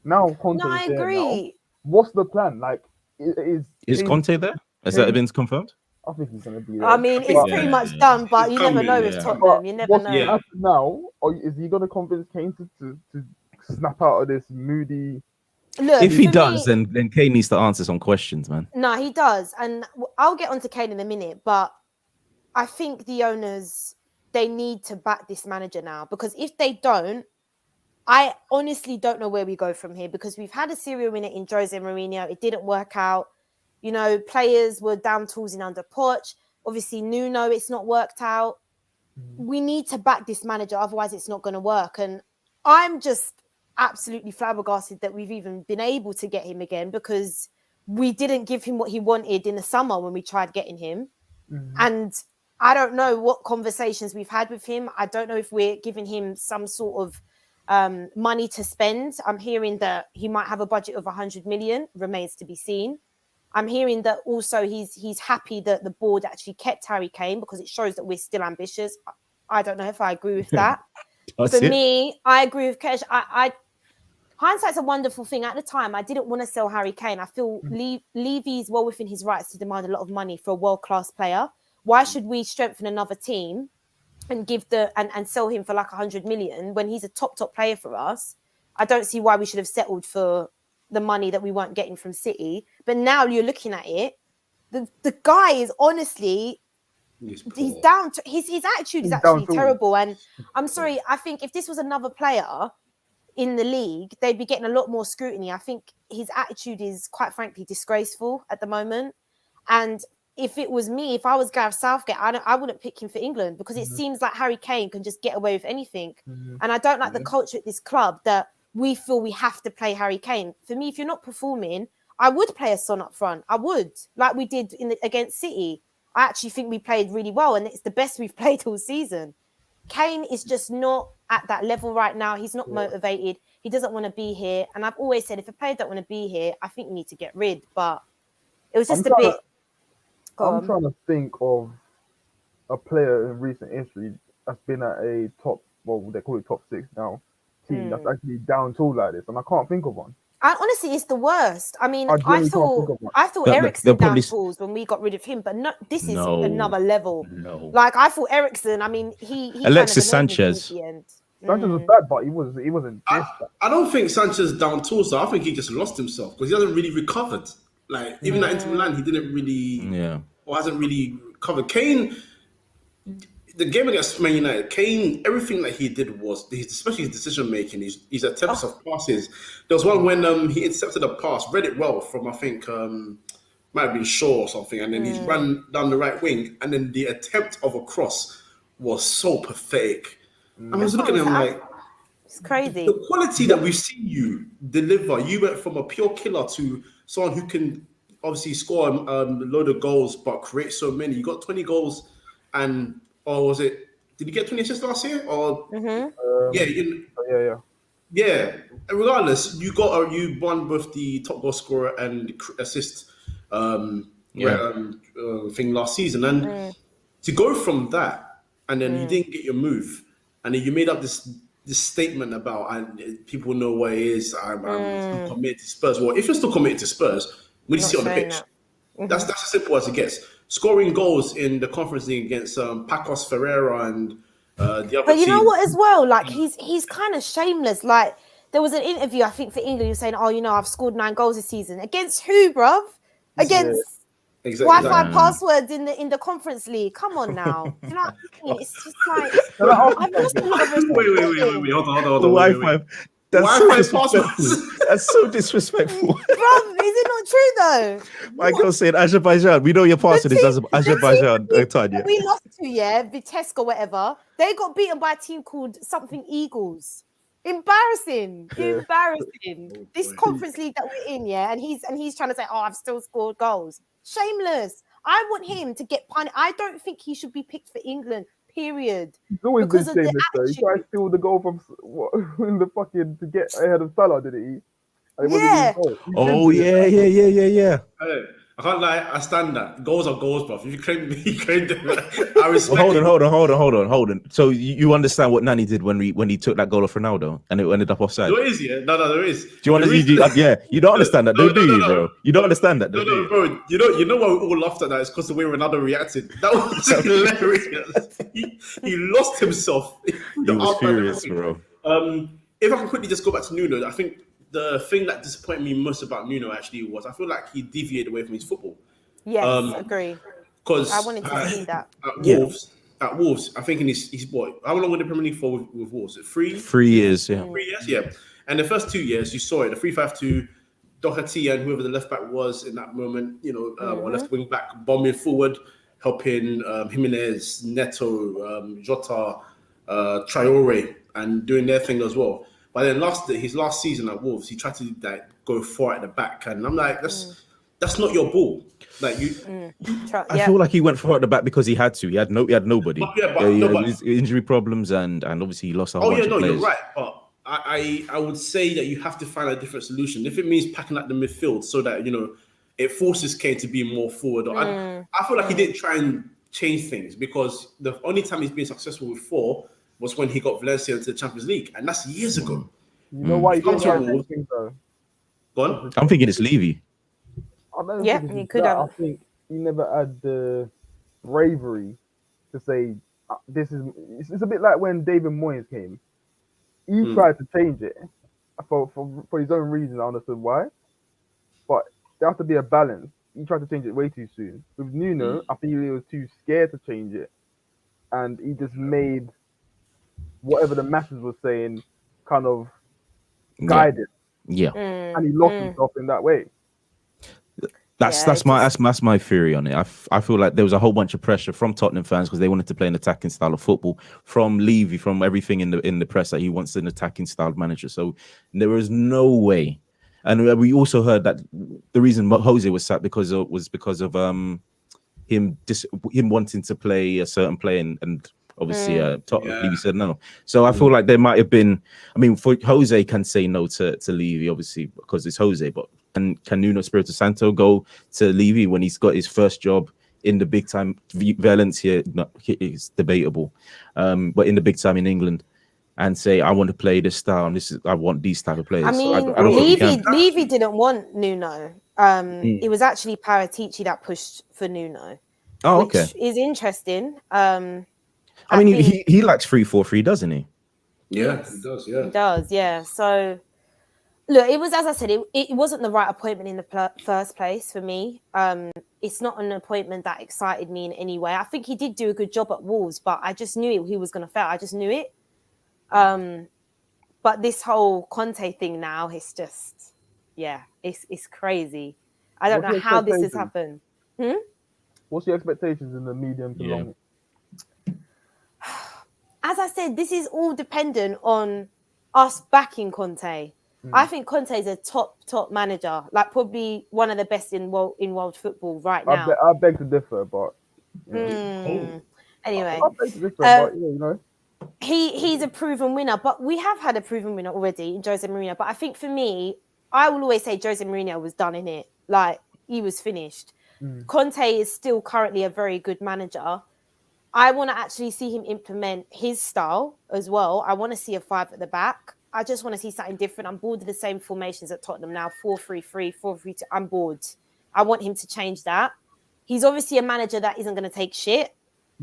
Now Conte is I there agree. now. What's the plan? Like, is Conte there? Has that been confirmed? I think he's going to be there. I mean, it's pretty much done, but you never know with Tottenham. You never know. Yeah. Now, or is he going to convince Kane to snap out of this moody? Look, If he for does, me- then Kane needs to answer some questions, man. No, he does. And I'll get onto Kane in a minute, but I think the owners, they need to back this manager now, because if they don't, I honestly don't know where we go from here, because we've had a serial winner in Jose Mourinho. It didn't work out. You know, players were down tools in under Poch. Obviously, Nuno, it's not worked out. We need to back this manager, otherwise it's not going to work. And I'm just absolutely flabbergasted that we've even been able to get him again, because we didn't give him what he wanted in the summer when we tried getting him. And I don't know what conversations we've had with him. I don't know if we're giving him some sort of money to spend. I'm hearing that he might have a budget of 100 million, remains to be seen. I'm hearing that also he's happy that the board actually kept Harry Kane, because it shows that we're still ambitious. I don't know if I agree with that. For me, I agree with Kesh. Hindsight's a wonderful thing. At the time, I didn't want to sell Harry Kane. I feel Levy is well within his rights to demand a lot of money for a world-class player. Why should we strengthen another team and give and sell him for like 100 million when he's a top player for us? I don't see why we should have settled for the money that we weren't getting from City. But now you're looking at it, the guy is honestly, he's down to his attitude is actually terrible. And I'm sorry, I think if this was another player in the league, they'd be getting a lot more scrutiny. I think his attitude is quite frankly disgraceful at the moment. And if it was me, if I was Gareth Southgate, I wouldn't pick him for England, because it seems like Harry Kane can just get away with anything. And I don't like the culture at this club that we feel we have to play Harry Kane. For me, if you're not performing, I would play a Son up front. I would, like we did against City. I actually think we played really well, and it's the best we've played all season. Kane is just not at that level right now. He's not motivated. He doesn't want to be here. And I've always said, if a player don't want to be here, I think we need to get rid. But it was just a bit... I'm trying to think of a player in recent history that's been at a top, well, they call it top 6 now, team that's actually down tool like this, and I can't think of one. Honestly, it's the worst. I mean, I thought They'll Eriksen probably... down tools when we got rid of him, but this is another level. No. Like, I thought Eriksen, I mean, he Alexis kind of Sanchez. at the end. Sanchez was bad, but he wasn't. I don't think Sanchez down tools, though. I think he just lost himself, because he hasn't really recovered. Like, even at Inter Milan, he didn't really, or hasn't really recovered. Kane, the game against Man United, Kane, everything that he did was, especially his decision making, he's a tempest of passes. There was one when he intercepted a pass, read it well from, I think, might have been Shaw or something, and then he's ran down the right wing, and then the attempt of a cross was so pathetic. I was looking at him like, it's crazy. The quality that we've seen you deliver, you went from a pure killer to someone who can obviously score a load of goals but create so many. You got 20 goals, and or was it? Did you get 20 assists last year? Or yeah. And regardless, you won both the top goal scorer and assist thing last season, and to go from that, and then you didn't get your move, and then you made up this statement about people know what it is. I'm still committed to Spurs. Well, if you're still committed to Spurs, we just sit on the pitch. That's as simple as it gets. Scoring goals in the Conference League against Pacos Ferreira and the other But you know team. what as well? Like, he's kind of shameless. Like, there was an interview, I think, for England, he was saying, I've scored 9 goals this season. Against who, bruv? Against Exactly. Wi-Fi passwords in the Conference League. Come on now. You know what I mean? It's just like I've lost a lot of respect. Wait. Hold on. Wi-Fi. That's so Wi-Fi disrespectful. passwords. That's so disrespectful. Bruv, is it not true though? Michael said Azerbaijan. We know your password is Azerbaijan, Tanya. We lost to Vitesse or whatever. They got beaten by a team called something Eagles. Embarrassing. This Conference League that we're in, and he's trying to say, "Oh, I've still scored goals." Shameless. I want him to get punished. I don't think he should be picked for England. Period. He's always Because been of the shameless though. He tried to steal the goal from in the fucking to get ahead of Salah, didn't he? And it wasn't Yeah. his goal. Oh yeah. Hey, I can't lie. I stand that. Goals are goals, bro. If you claim them, I respect. Well, hold on. So you understand what Nani did when he took that goal off Ronaldo and it ended up offside? There is, yeah. No, there is. Do you understand? Yeah, you don't understand that, do you, bro? You don't understand that, do you? Bro. You know why we all laughed at that? It's because the way Ronaldo reacted. That was hilarious. He lost himself. He was furious, bro. If I can quickly just go back to Nuno, I think the thing that disappointed me most about Nuno actually was I feel like he deviated away from his football. Yes, agree. Because I wanted to see that. At Wolves, I think in his what? How long were the Premier League for with Wolves? 3 years, yeah. 3 years, yeah. And the first 2 years, you saw it, the 3-5-2, Doherty and whoever the left back was in that moment, or left wing back, bombing forward, helping Jimenez, Neto, Jota, Traore, and doing their thing as well. But then his last season at Wolves, he tried to go far at the back, and I'm like, that's not your ball. Like you, I feel like he went far at the back because he had to. He had nobody. But his injury problems and obviously he lost a whole bunch of players. You're right. But I would say that you have to find a different solution. If it means packing up the midfield so that it forces Kane to be more forward. I feel like he didn't try and change things because the only time he's been successful with 4 was when he got Valencia into the Champions League, and that's years ago. You know why he didn't try anything though? Go on. I'm thinking it's Levy. He could have. I think he never had the bravery to say this is. It's a bit like when David Moyes came. He tried to change it for his own reason. I understood why, but there has to be a balance. He tried to change it way too soon. With Nuno, I think he was too scared to change it, and he just made whatever the masses were saying kind of guided. Yeah. And he lost himself in that way. That's my theory on it. I feel like there was a whole bunch of pressure from Tottenham fans because they wanted to play an attacking style of football. From Levy, from everything in the press that he wants an attacking style manager. So there was no way. And we also heard that the reason Jose was sacked because of him wanting to play a certain play and obviously Levy said no. So I feel like there might have been. I mean, for Jose can say no to Levy obviously because it's Jose, but. And can Nuno Espirito Santo go to Levy when he's got his first job in the big time? Valencia is debatable, but in the big time in England, and say I want to play this style and I want these type of players. I mean, Levy didn't want Nuno. It was actually Paratici that pushed for Nuno. Oh, okay. Which is interesting. I mean, he likes 3-4-3, doesn't he? Yeah, he does. Yeah, he does. Yeah, so. Look, it was, as I said, it wasn't the right appointment in the first place for me. It's not an appointment that excited me in any way. I think he did do a good job at Wolves, but I just knew he was going to fail. I just knew it. But this whole Conte thing now, it's just, it's crazy. I don't know how this has happened. What's your expectations in the medium to long? As I said, this is all dependent on us backing Conte. I think Conte is a top manager, like probably one of the best in world football right now. I beg to differ, but anyway, I beg to differ, but he's a proven winner. But we have had a proven winner already in Jose Mourinho. But I think for me, I will always say Jose Mourinho was done in it, like he was finished. Conte is still currently a very good manager. I want to actually see him implement his style as well. I want to see a 5 at the back. I just want to see something different. I'm bored of the same formations at Tottenham now, 4-3-3, 4-3-2. I'm bored. I want him to change that. He's obviously a manager that isn't going to take shit.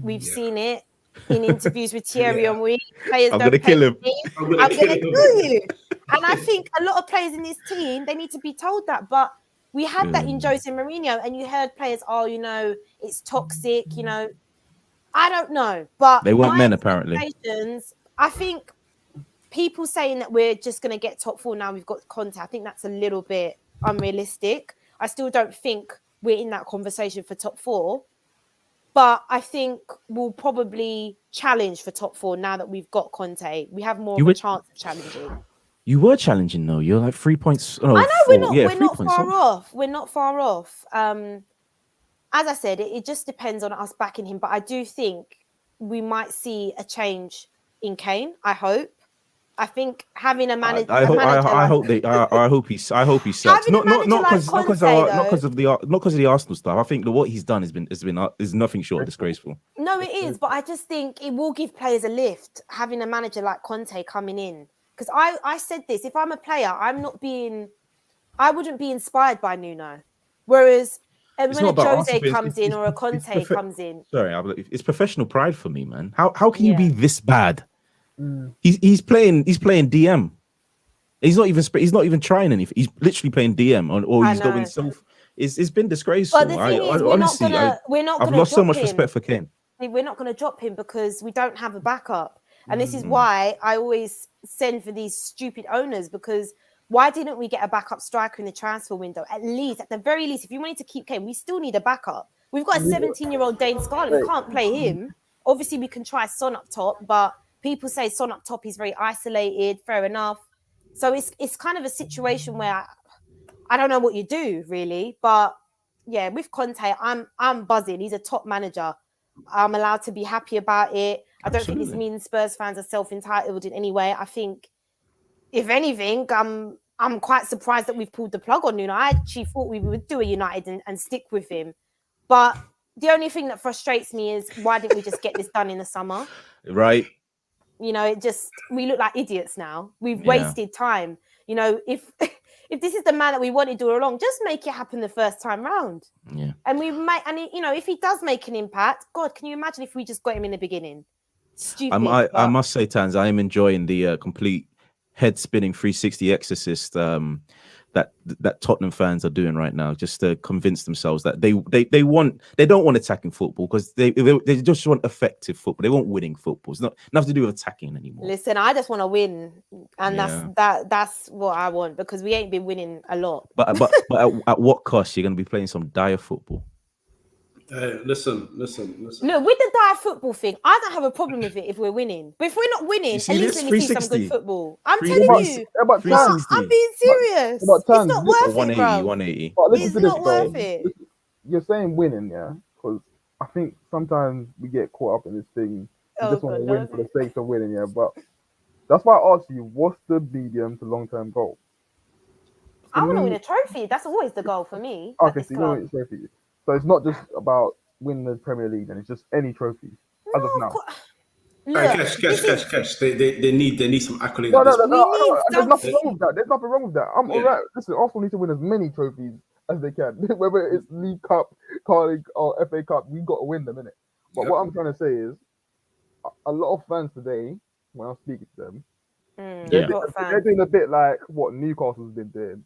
We've seen it in interviews with Thierry Henry. Players I'm going to kill him. I'm going to kill you. And I think a lot of players in this team, they need to be told that. But We had that in Jose Mourinho, and you heard players, oh, you know, it's toxic, you know. I don't know, but They weren't men, apparently. I think people saying that we're just going to get top 4 now, we've got Conte, I think that's a little bit unrealistic. I still don't think we're in that conversation for top 4, but I think we'll probably challenge for top 4 now that we've got Conte. We have more of a chance of challenging. You were challenging, though. You're like 3 points. Oh, I know we're not 3 far off. We're not far off. As I said, it just depends on us backing him. But I do think we might see a change in Kane. I hope. I think having a manager. I hope he sucks. Not because of the Arsenal stuff. I think that what he's done is nothing short of disgraceful. No, it is. But I just think it will give players a lift having a manager like Conte coming in. Because I said this. If I'm a player, I wouldn't be inspired by Nuno. Whereas. And when a Jose comes in or a Conte comes in. Sorry, it's professional pride for me, man. How can you be this bad? He's playing DM. He's not even trying anything. He's literally playing DM or he's going self. It's been disgraceful. But the thing is, honestly, I've lost so much respect for Kane. We're not going to drop him because we don't have a backup. And this is why I always send for these stupid owners, because why didn't we get a backup striker in the transfer window? At the very least, if you wanted to keep Kane, we still need a backup. We've got a 17-year-old Dane Scarlett. We can't play him. Obviously, we can try Son up top, but people say Son up top is very isolated. Fair enough. So it's kind of a situation where I don't know what you do, really. But yeah, with Conte, I'm buzzing. He's a top manager. I'm allowed to be happy about it. I don't think this means Spurs fans are self-entitled in any way. I think, if anything, I'm quite surprised that we've pulled the plug on Nuno. I actually thought we would do a United and stick with him. But the only thing that frustrates me is, why didn't we just get this done in the summer? Right. You know, we look like idiots now. We've wasted time. You know, if this is the man that we wanted all along, just make it happen the first time round. Yeah. And if he does make an impact, God, can you imagine if we just got him in the beginning? Stupid. I must say, Tans, I am enjoying the complete head-spinning 360 exorcist that Tottenham fans are doing right now, just to convince themselves that they don't want attacking football, because they just want effective football. They want winning football. It's not nothing to do with attacking anymore. Listen, I just want to win, and that's what I want, because we ain't been winning a lot. But at what cost? You're going to be playing some dire football. Listen. Look, with the dire football thing, I don't have a problem with it if we're winning. But if we're not winning, at least we see some good football. I'm telling you. I'm being serious. It's not worth it, bro. 180. It's not worth it. You're saying winning, yeah? Because I think sometimes we get caught up in this thing. You just want to win for the sake of winning, yeah? But that's why I asked you, what's the medium to long-term goal? I want to win a trophy. That's always the goal for me. Okay, so you want to win a trophy. So it's not just about winning the Premier League, and it's just any trophy as of now. Kesh. They need some accolades. No. There's nothing wrong with that. There's nothing wrong with that. I'm all right. Listen, Arsenal need to win as many trophies as they can, whether it's League Cup, Car League, or FA Cup. We got to win them, innit? But what I'm trying to say is, a lot of fans today, when I'm speaking to them, they're doing a bit like what Newcastle's been doing.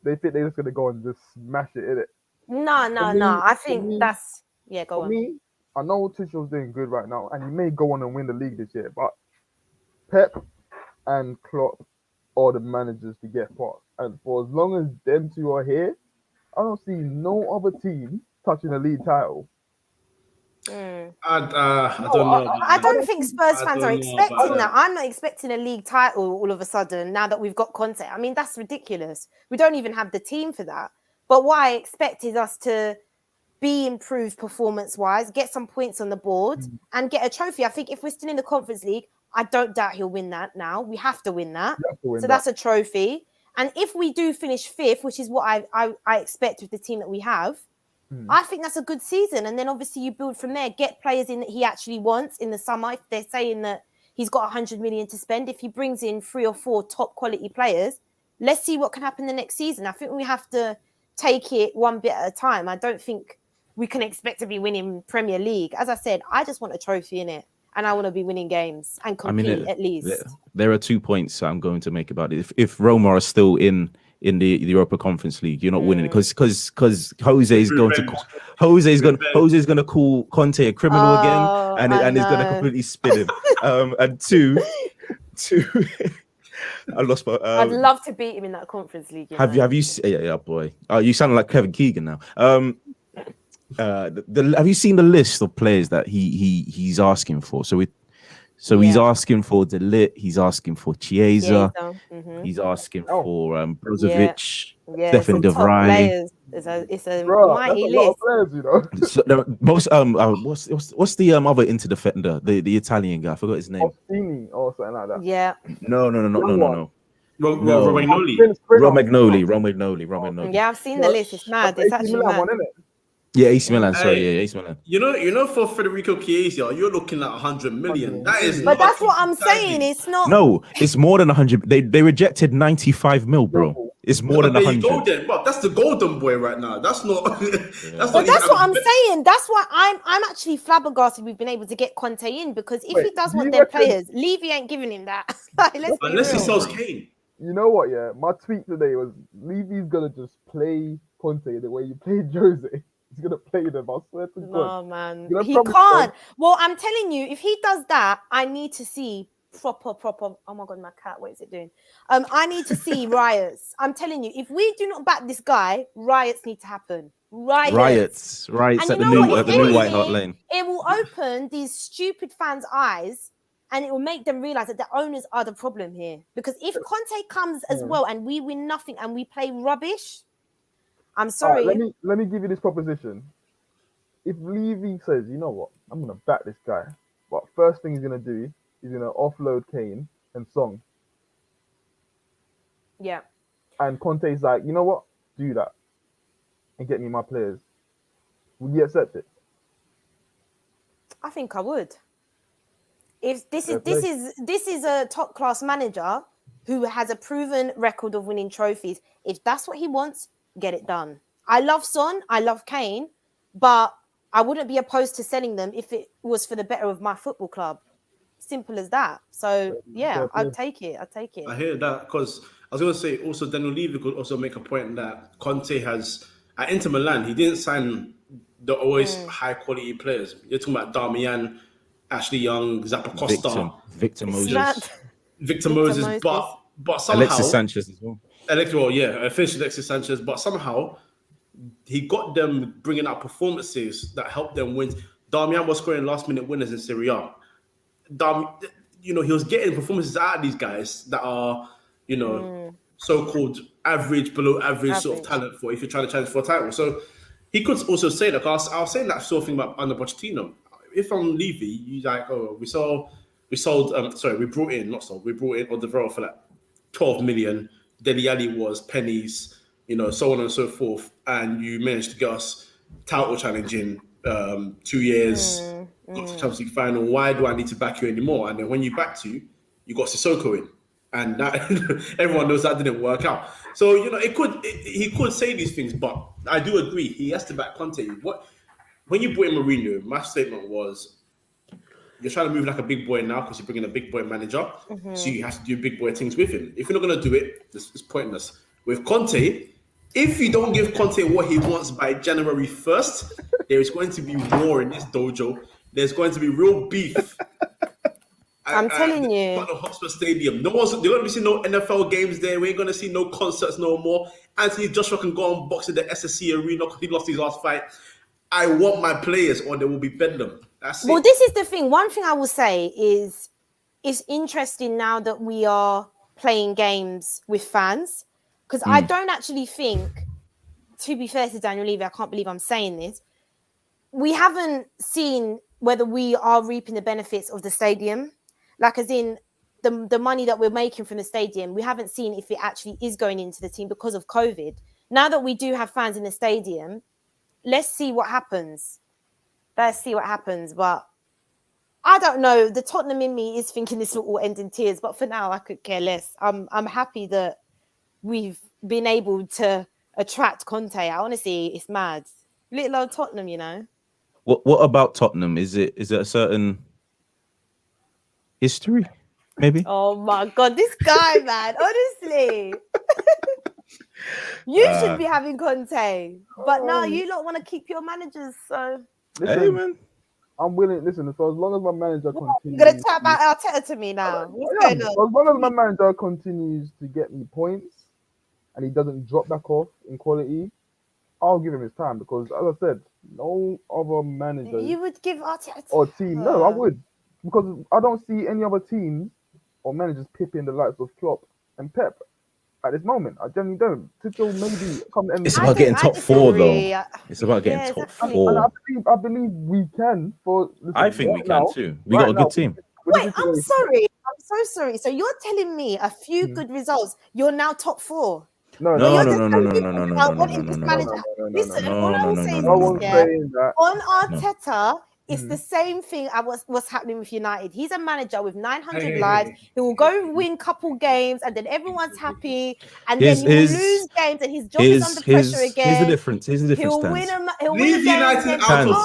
They think they're just gonna go and just smash it, innit? No. I think that's go on. Me, I know Tuchel's doing good right now, and he may go on and win the league this year. But Pep and Klopp are the managers to get past, and for as long as them two are here, I don't see no other team touching a league title. I don't know. I don't think Spurs fans are expecting that. I'm not expecting a league title all of a sudden now that we've got Conte. I mean, that's ridiculous. We don't even have the team for that. But what I expect is us to be improved performance-wise, get some points on the board, and get a trophy. I think if we're still in the Conference League, I don't doubt he'll win that now. We have to win that. That's a trophy. And if we do finish fifth, which is what I expect with the team that we have, I think that's a good season. And then obviously you build from there, get players in that he actually wants in the summer. If they're saying that he's got 100 million to spend, if he brings in 3 or 4 top quality players, let's see what can happen the next season. I think we have to take it one bit at a time. I don't think we can expect to be winning Premier League. As I said, I just want a trophy in it, and I want to be winning games and compete at least. There are 2 points I'm going to make about it. If Roma are still in in the Europa Conference League. You're not winning it because Jose's going to call, Jose's going to call Conte a criminal again, and he's going to completely spin him. And two, I lost my. I'd love to beat him in that Conference League. Have you? Yeah, boy. You sound like Kevin Keegan now. Have you seen the list of players that he's asking for? He's asking for De Ligt, he's asking for Chiesa, he's asking for Brozovic, Stefan De Vrij. It's a mighty list. Players, you know. So, most what's the other Inter defender, the Italian guy? I forgot his name. Orsini or something like that. Yeah. No. Romagnoli. Yeah, I've seen the list. It's mad. It's actually mad. Yeah, AC Milan. Sorry, AC Milan. You know, for Federico Chiesa, you're looking at 100 million. That is. But that's what I'm saying. It's not. No, it's more than 100. They rejected 95 mil, bro. It's more than 100. Go then. But that's the golden boy right now. That's not. That's what I'm saying. That's why I'm actually flabbergasted we've been able to get Conte in, because if he does want their players, Levy ain't giving him that. Unless he sells Kane. You know what? Yeah, my tweet today was Levy's gonna just play Conte the way you played Jose. He's gonna play them. I swear to God. No, man, he can't. Well, I'm telling you, if he does that, I need to see proper. Oh my God, my cat, what is it doing? I need to see riots. I'm telling you, if we do not back this guy, riots need to happen. Riots at the new White Hart Lane. It will open these stupid fans' eyes, and it will make them realize that the owners are the problem here. Because if Conte comes as well and we win nothing and we play rubbish, I'm sorry. Right, let me give you this proposition. If Levy says, you know what, I'm gonna back this guy, but first thing he's gonna do is gonna offload Kane and Song. Yeah. And Conte's like, you know what, do that and get me my players. Would you accept it? I think I would. If this is a top class manager who has a proven record of winning trophies. If that's what he wants, get it done. I love Son, I love Kane, but I wouldn't be opposed to selling them if it was for the better of my football club. Simple as that. So yeah, I'd take it. I hear that, because I was going to say also Daniel Levy could also make a point that Conte has at Inter Milan. He didn't sign the always high quality players. You're talking about Darmian, Ashley Young, Zappacosta, Victor Moses, but somehow Alexis Sanchez as well. Officially Alexis Sanchez, but somehow he got them bringing out performances that helped them win. Darmian was scoring last-minute winners in Serie A. He was getting performances out of these guys that are, so-called average, below average sort of talent for if you're trying to challenge for a title. So he could also say that. I was saying that sort of thing about under Pochettino. If I'm Levy, you like, we brought in Alderweireld for like 12 million. Dele Alli was pennies, so on and so forth, and you managed to get us title challenging 2 years, got to Champions League final. Why do I need to back you anymore? And then when you backed you got Sissoko in, and that everyone knows that didn't work out. So he could say these things, but I do agree he has to back Conte. When you brought in Mourinho, my statement was, you're trying to move like a big boy now because you're bringing a big boy manager. So you have to do big boy things with him. If you're not going to do it, it's pointless. With Conte, if you don't give Conte what he wants by January 1st, there is going to be war in this dojo. There's going to be real beef. I'm telling you. At the Hotspur Stadium. They're going to be seeing no NFL games there. We ain't going to see no concerts no more. Anthony Joshua can go and box in the SSC arena because he lost his last fight. I want my players or there will be bedlam. Well, this is the thing. One thing I will say is it's interesting now that we are playing games with fans, because I don't actually think, to be fair to Daniel Levy, I can't believe I'm saying this, we haven't seen whether we are reaping the benefits of the stadium, like as in the money that we're making from the stadium. We haven't seen if it actually is going into the team because of COVID. Now that we do have fans in the stadium, let's see what happens. But I don't know. The Tottenham in me is thinking this will all end in tears. But for now, I could care less. I'm happy that we've been able to attract Conte. Honestly, it's mad. Little old Tottenham, What about Tottenham? Is it a certain history? Maybe. Oh my God, this guy, man. Honestly. You should be having Conte, but no, you don't want to keep your managers. So Hey, man. I'm willing. Listen, so as long as my manager you're continues, gonna tap out Arteta to me now. What's going on? so as long as my manager continues to get me points and he doesn't drop back off in quality, I'll give him his time because, as I said, no other manager You would give Arteta or team. No, I would, because I don't see any other teams or managers pipping the likes of Klopp and Pep at this moment. I generally don't. Tuchel maybe come to end. It's about getting top four, though. It's about getting top four. And I believe we can. I think we can too. We got a good team. Wait, I'm sorry. I'm so sorry. So you're telling me a few good results, you're now top four? No. Listen, all I will say is on Arteta, it's the same thing as what's happening with United. He's a manager with 900 lives. He will go win couple games and then everyone's happy. And then he will lose games and his job is under pressure again. Here's the difference. He'll win a Leave United out of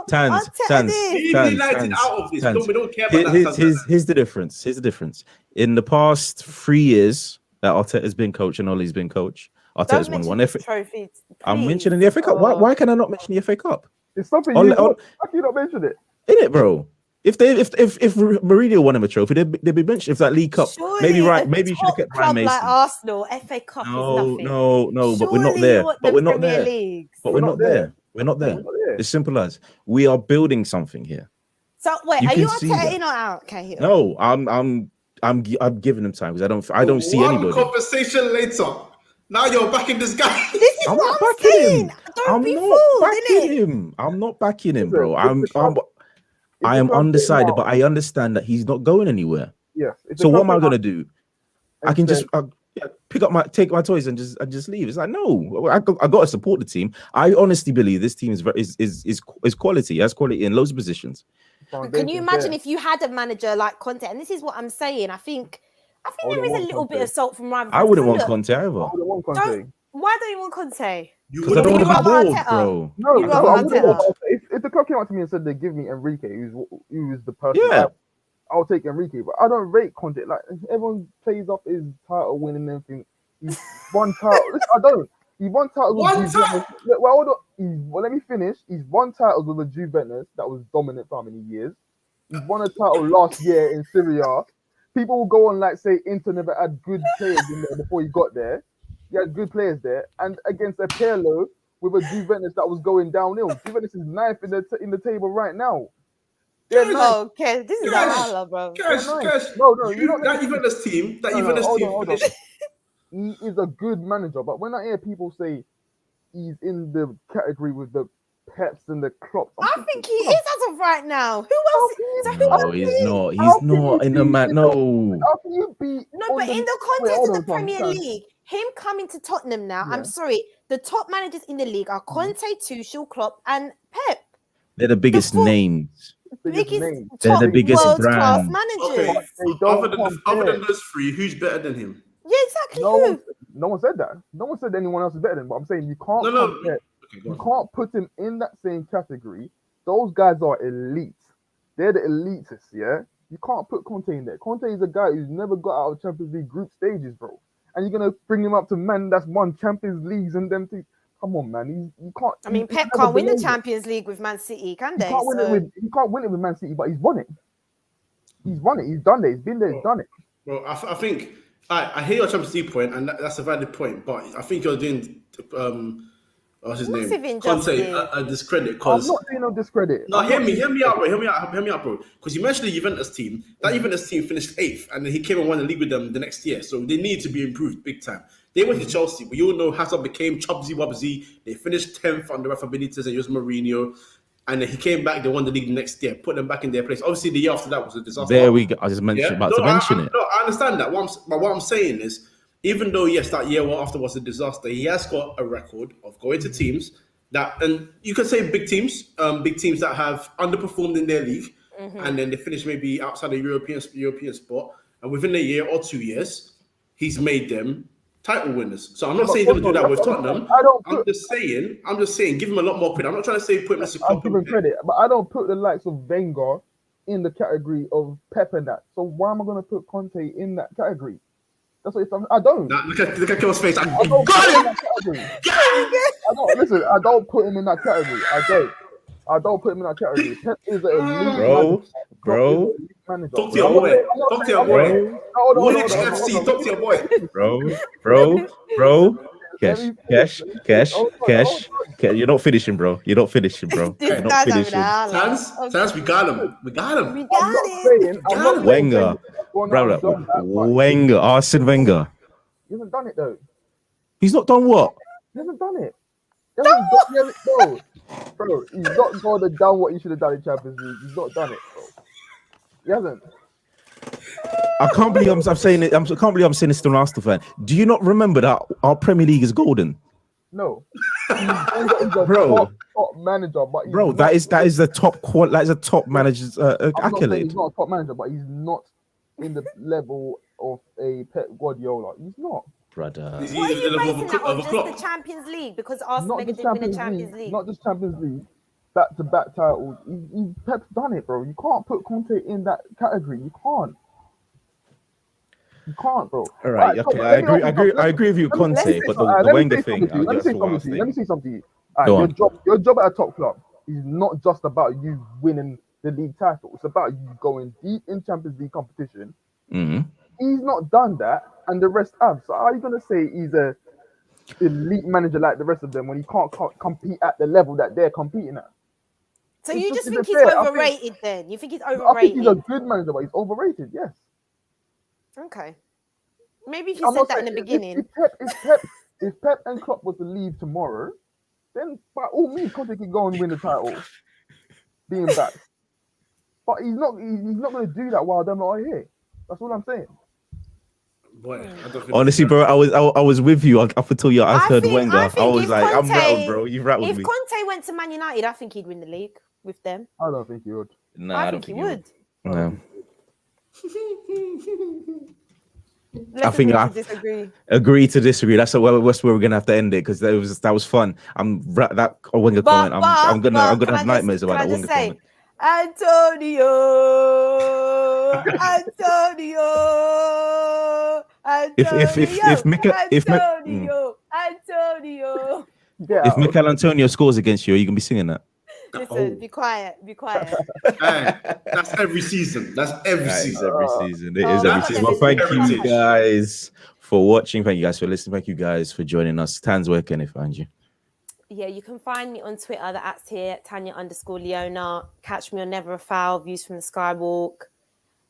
this. Leave United out of this. We don't care about that. Here's the difference. Here's the difference. In the past 3 years that Arteta's been coach and Ollie's been coach, Arteta's won one FA Trophy. I'm mentioning the FA Cup. Why can I not mention the FA Cup? It's something you not mention it. In it, bro. If Mourinho won him a trophy, they'd be mentioned. If that League Cup, maybe you should have kept Ryan Mason. Like Arsenal, FA Cup is nothing. No, but we're not there. But we're not there. But we're not there. We're not there. It's simple as we are building something here. So wait, are you Arteta in or out, Cahil? No, I'm giving him time because I don't see anybody. One conversation later. Now you're backing this guy. This is I'm what not I'm backing saying. him. Don't be fooled, innit? I'm not backing him, bro. I am undecided, but I understand that he's not going anywhere. Yes. So what am I gonna do? I can just take my toys and just leave. It's like no, I got to support the team. I honestly believe this team is quality. It has quality in loads of positions. Can you imagine if you had a manager like Conte? And this is what I'm saying. I think there is a little bit of salt from rival. I wouldn't want Conte either. Why don't you want Conte? Because I don't want to be bored, bro. No, if the club came out to me and said they give me Enrique, who was the person, I'll take Enrique. But I don't rate Conte. Like everyone plays off his title winning and everything. He's won title. I don't. He won titles with Juventus. Well, let me finish. He's won titles with the Juventus that was dominant for how many years? He's won a title last year in Syria. People will go on like say Inter never had good players in there before he got there. He had good players there, and against a Pirlo with a Juventus that was going downhill. Juventus is ninth in the table right now. Okay, this is a bro. Kesh. That Juventus team, he is a good manager, but when I hear people say he's in the category with the Peps and the Klopps, I think he is as of right now. Who else? No, he's not. He's not in the man. No. How can you be? No, but in the context of the Premier League, him coming to Tottenham now. I'm sorry, the top managers in the league are Conte, Tuchel, Klopp, and Pep. They're the biggest names. They're the biggest world-class brand. managers. Okay. Other than those three, who's better than him? Yeah, exactly. No one said that. No one said anyone else is better than him. But I'm saying you can't. You can't put him in that same category. Those guys are elite. They're the elitists, yeah? You can't put Conte in there. Conte is a guy who's never got out of Champions League group stages, bro. And you're going to bring him up to man that's won Champions Leagues and them things. Come on, man. You can't. I mean, Pep can't win the Champions League with Man City, can they? He can't win it with Man City, but he's won it. He's won it. He's done it. He's been there. He's done it. Well, I think I hear your Champions League point, and that's a valid point. But I think you're doing what's his name? Conte a discredit. I'm not doing no discredit. No, hear me out, bro. Hear me out, bro. Because you mentioned the Juventus team. That Juventus team finished 8th, and then he came and won the league with them the next year. So they need to be improved big time. They went to Chelsea, but you all know Hazard became Chubsy Wubsy. They finished 10th under Rafa Benitez and Jose Mourinho. And then he came back, they won the league the next year, put them back in their place. Obviously, the year after that was a disaster. There we go. I just mentioned to mention it. No, I understand that. What I'm saying is, even though, yes, that year after was a disaster, he has got a record of going to teams that, and you could say big teams that have underperformed in their league, and then they finish maybe outside the European spot. And within a year or 2 years, he's made them title winners. So I'm not saying he's going to do that with Tottenham. I'm just saying, give him a lot more credit. I'm not trying to say put him as a I'll give him credit, but I don't put the likes of Wenger in the category of Pep and that. So why am I going to put Conte in that category? That's what it's done. I don't. Nah, look at Kill's face. I I don't got put him in him. that category. I don't put him in that category. I don't put him in that category. Pep is an elite Bro, manager. bro. Klopp is an elite manager. Talk to your boy. Talk to your boy. Hold on. Woolwich FC. Talk to your boy. Bro. Kesh. You're not finishing, bro. You're not finishing. This guy's over there. Sans, we got him. We got him. We I'm got not it. saying. I'm not saying Wenger. Wenger. Arsene Wenger. He hasn't done it though. He's not done what? He hasn't done it. Bro, he's not done what he should have done in Champions League. He's not done it, bro. He hasn't. I can't believe I'm saying it. I can't believe I'm saying this to an Arsenal fan. Do you not remember that our Premier League is golden? No. He's a Bro. top manager, but he's Bro, not, that is the top that is a top manager's I'm not saying accolade. he's not a top manager, but he's not in the level of a Pep Guardiola. He's not. Brother. He's What are the you level basing that of on? a Just clock. the Champions League? Because Arsenal Not didn't just win the Champions Champions League. League. Not just Champions League. Back-to-back titles. Pep's done it, bro. You can't put Conte in that category. You can't. You can't, bro. All right, okay, I agree with you, Conte, but the Wenger thing. Let me say something to you. Go Your on. job at a top club is not just about you winning the league title. It's about you going deep in Champions League competition. Mhm. He's not done that, and the rest have. So how are you gonna say he's a elite manager like the rest of them when he can't compete at the level that they're competing at? So It's you just just think he's fair. I think- overrated then? You think he's I think overrated? he's a good manager, but he's overrated. Yes. Okay. Maybe if you I'm said not that in the saying- beginning. If Pep and Klopp was to leave tomorrow, then by all means, Conte can go and win the title, being back. But he's not. He's not going to do that while they're not here. That's all I'm saying. Boy, I don't think Honestly, bro, I was with you up until I heard Wenger. I think was if like, I'm Conte- rattled, bro. You rattled If me. Conte went to Man United, I think he'd win the league with them. I don't think he would. No, I don't think he would. No. Let's think agree I- to disagree. Agree to disagree. That's where we're gonna have to end it because that was fun. That Wenger comment. I'm gonna have nightmares about that Wenger comment. Antonio, Antonio. If Mikel Antonio scores against you, are you gonna be singing that? Listen, be quiet. Hey, that's every season. That's every season. Every season. It Oh, is every that's season. Well, every thank season. you guys for watching. Thank you guys for listening. Thank you guys for joining us. Tans, where can they find you? Yeah, you can find me on Twitter. The @'s here, Tanya_Leona. Catch me on Never a Foul, Views from the Skywalk.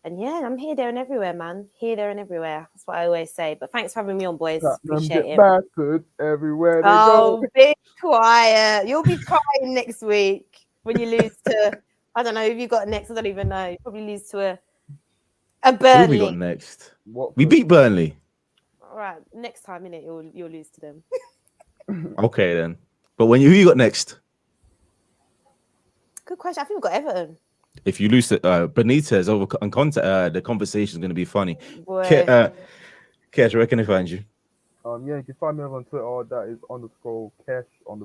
And yeah, I'm here, there, and everywhere, man. Here, there, and everywhere. That's what I always say. But thanks for having me on, boys. Appreciate it. Bastard everywhere they Oh, go. be quiet. You'll be crying next week when you lose to, I don't know, who you got next? I don't even know. You probably lose to a Who we got Burnley. next? What We beat Burnley. All right, next time, innit, you'll lose to them. Okay then. But who you got next? Good question. I think we've got Everton. If you lose to Benitez over and Conte, the conversation is going to be funny. Boy. Kesh, where can I find you? Yeah, you can find me on Twitter. That is _Kesh on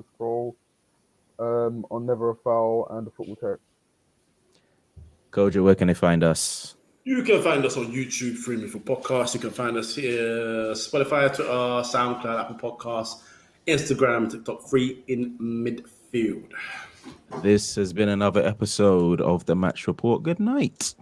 Never a Foul and the Football Text. Kojo, where can I find us? You can find us on YouTube, Free Me for Podcasts. You can find us here, Spotify, Twitter, SoundCloud, Apple Podcasts, Instagram, TikTok, Free in Midfield. This has been another episode of the Match Report. Good night.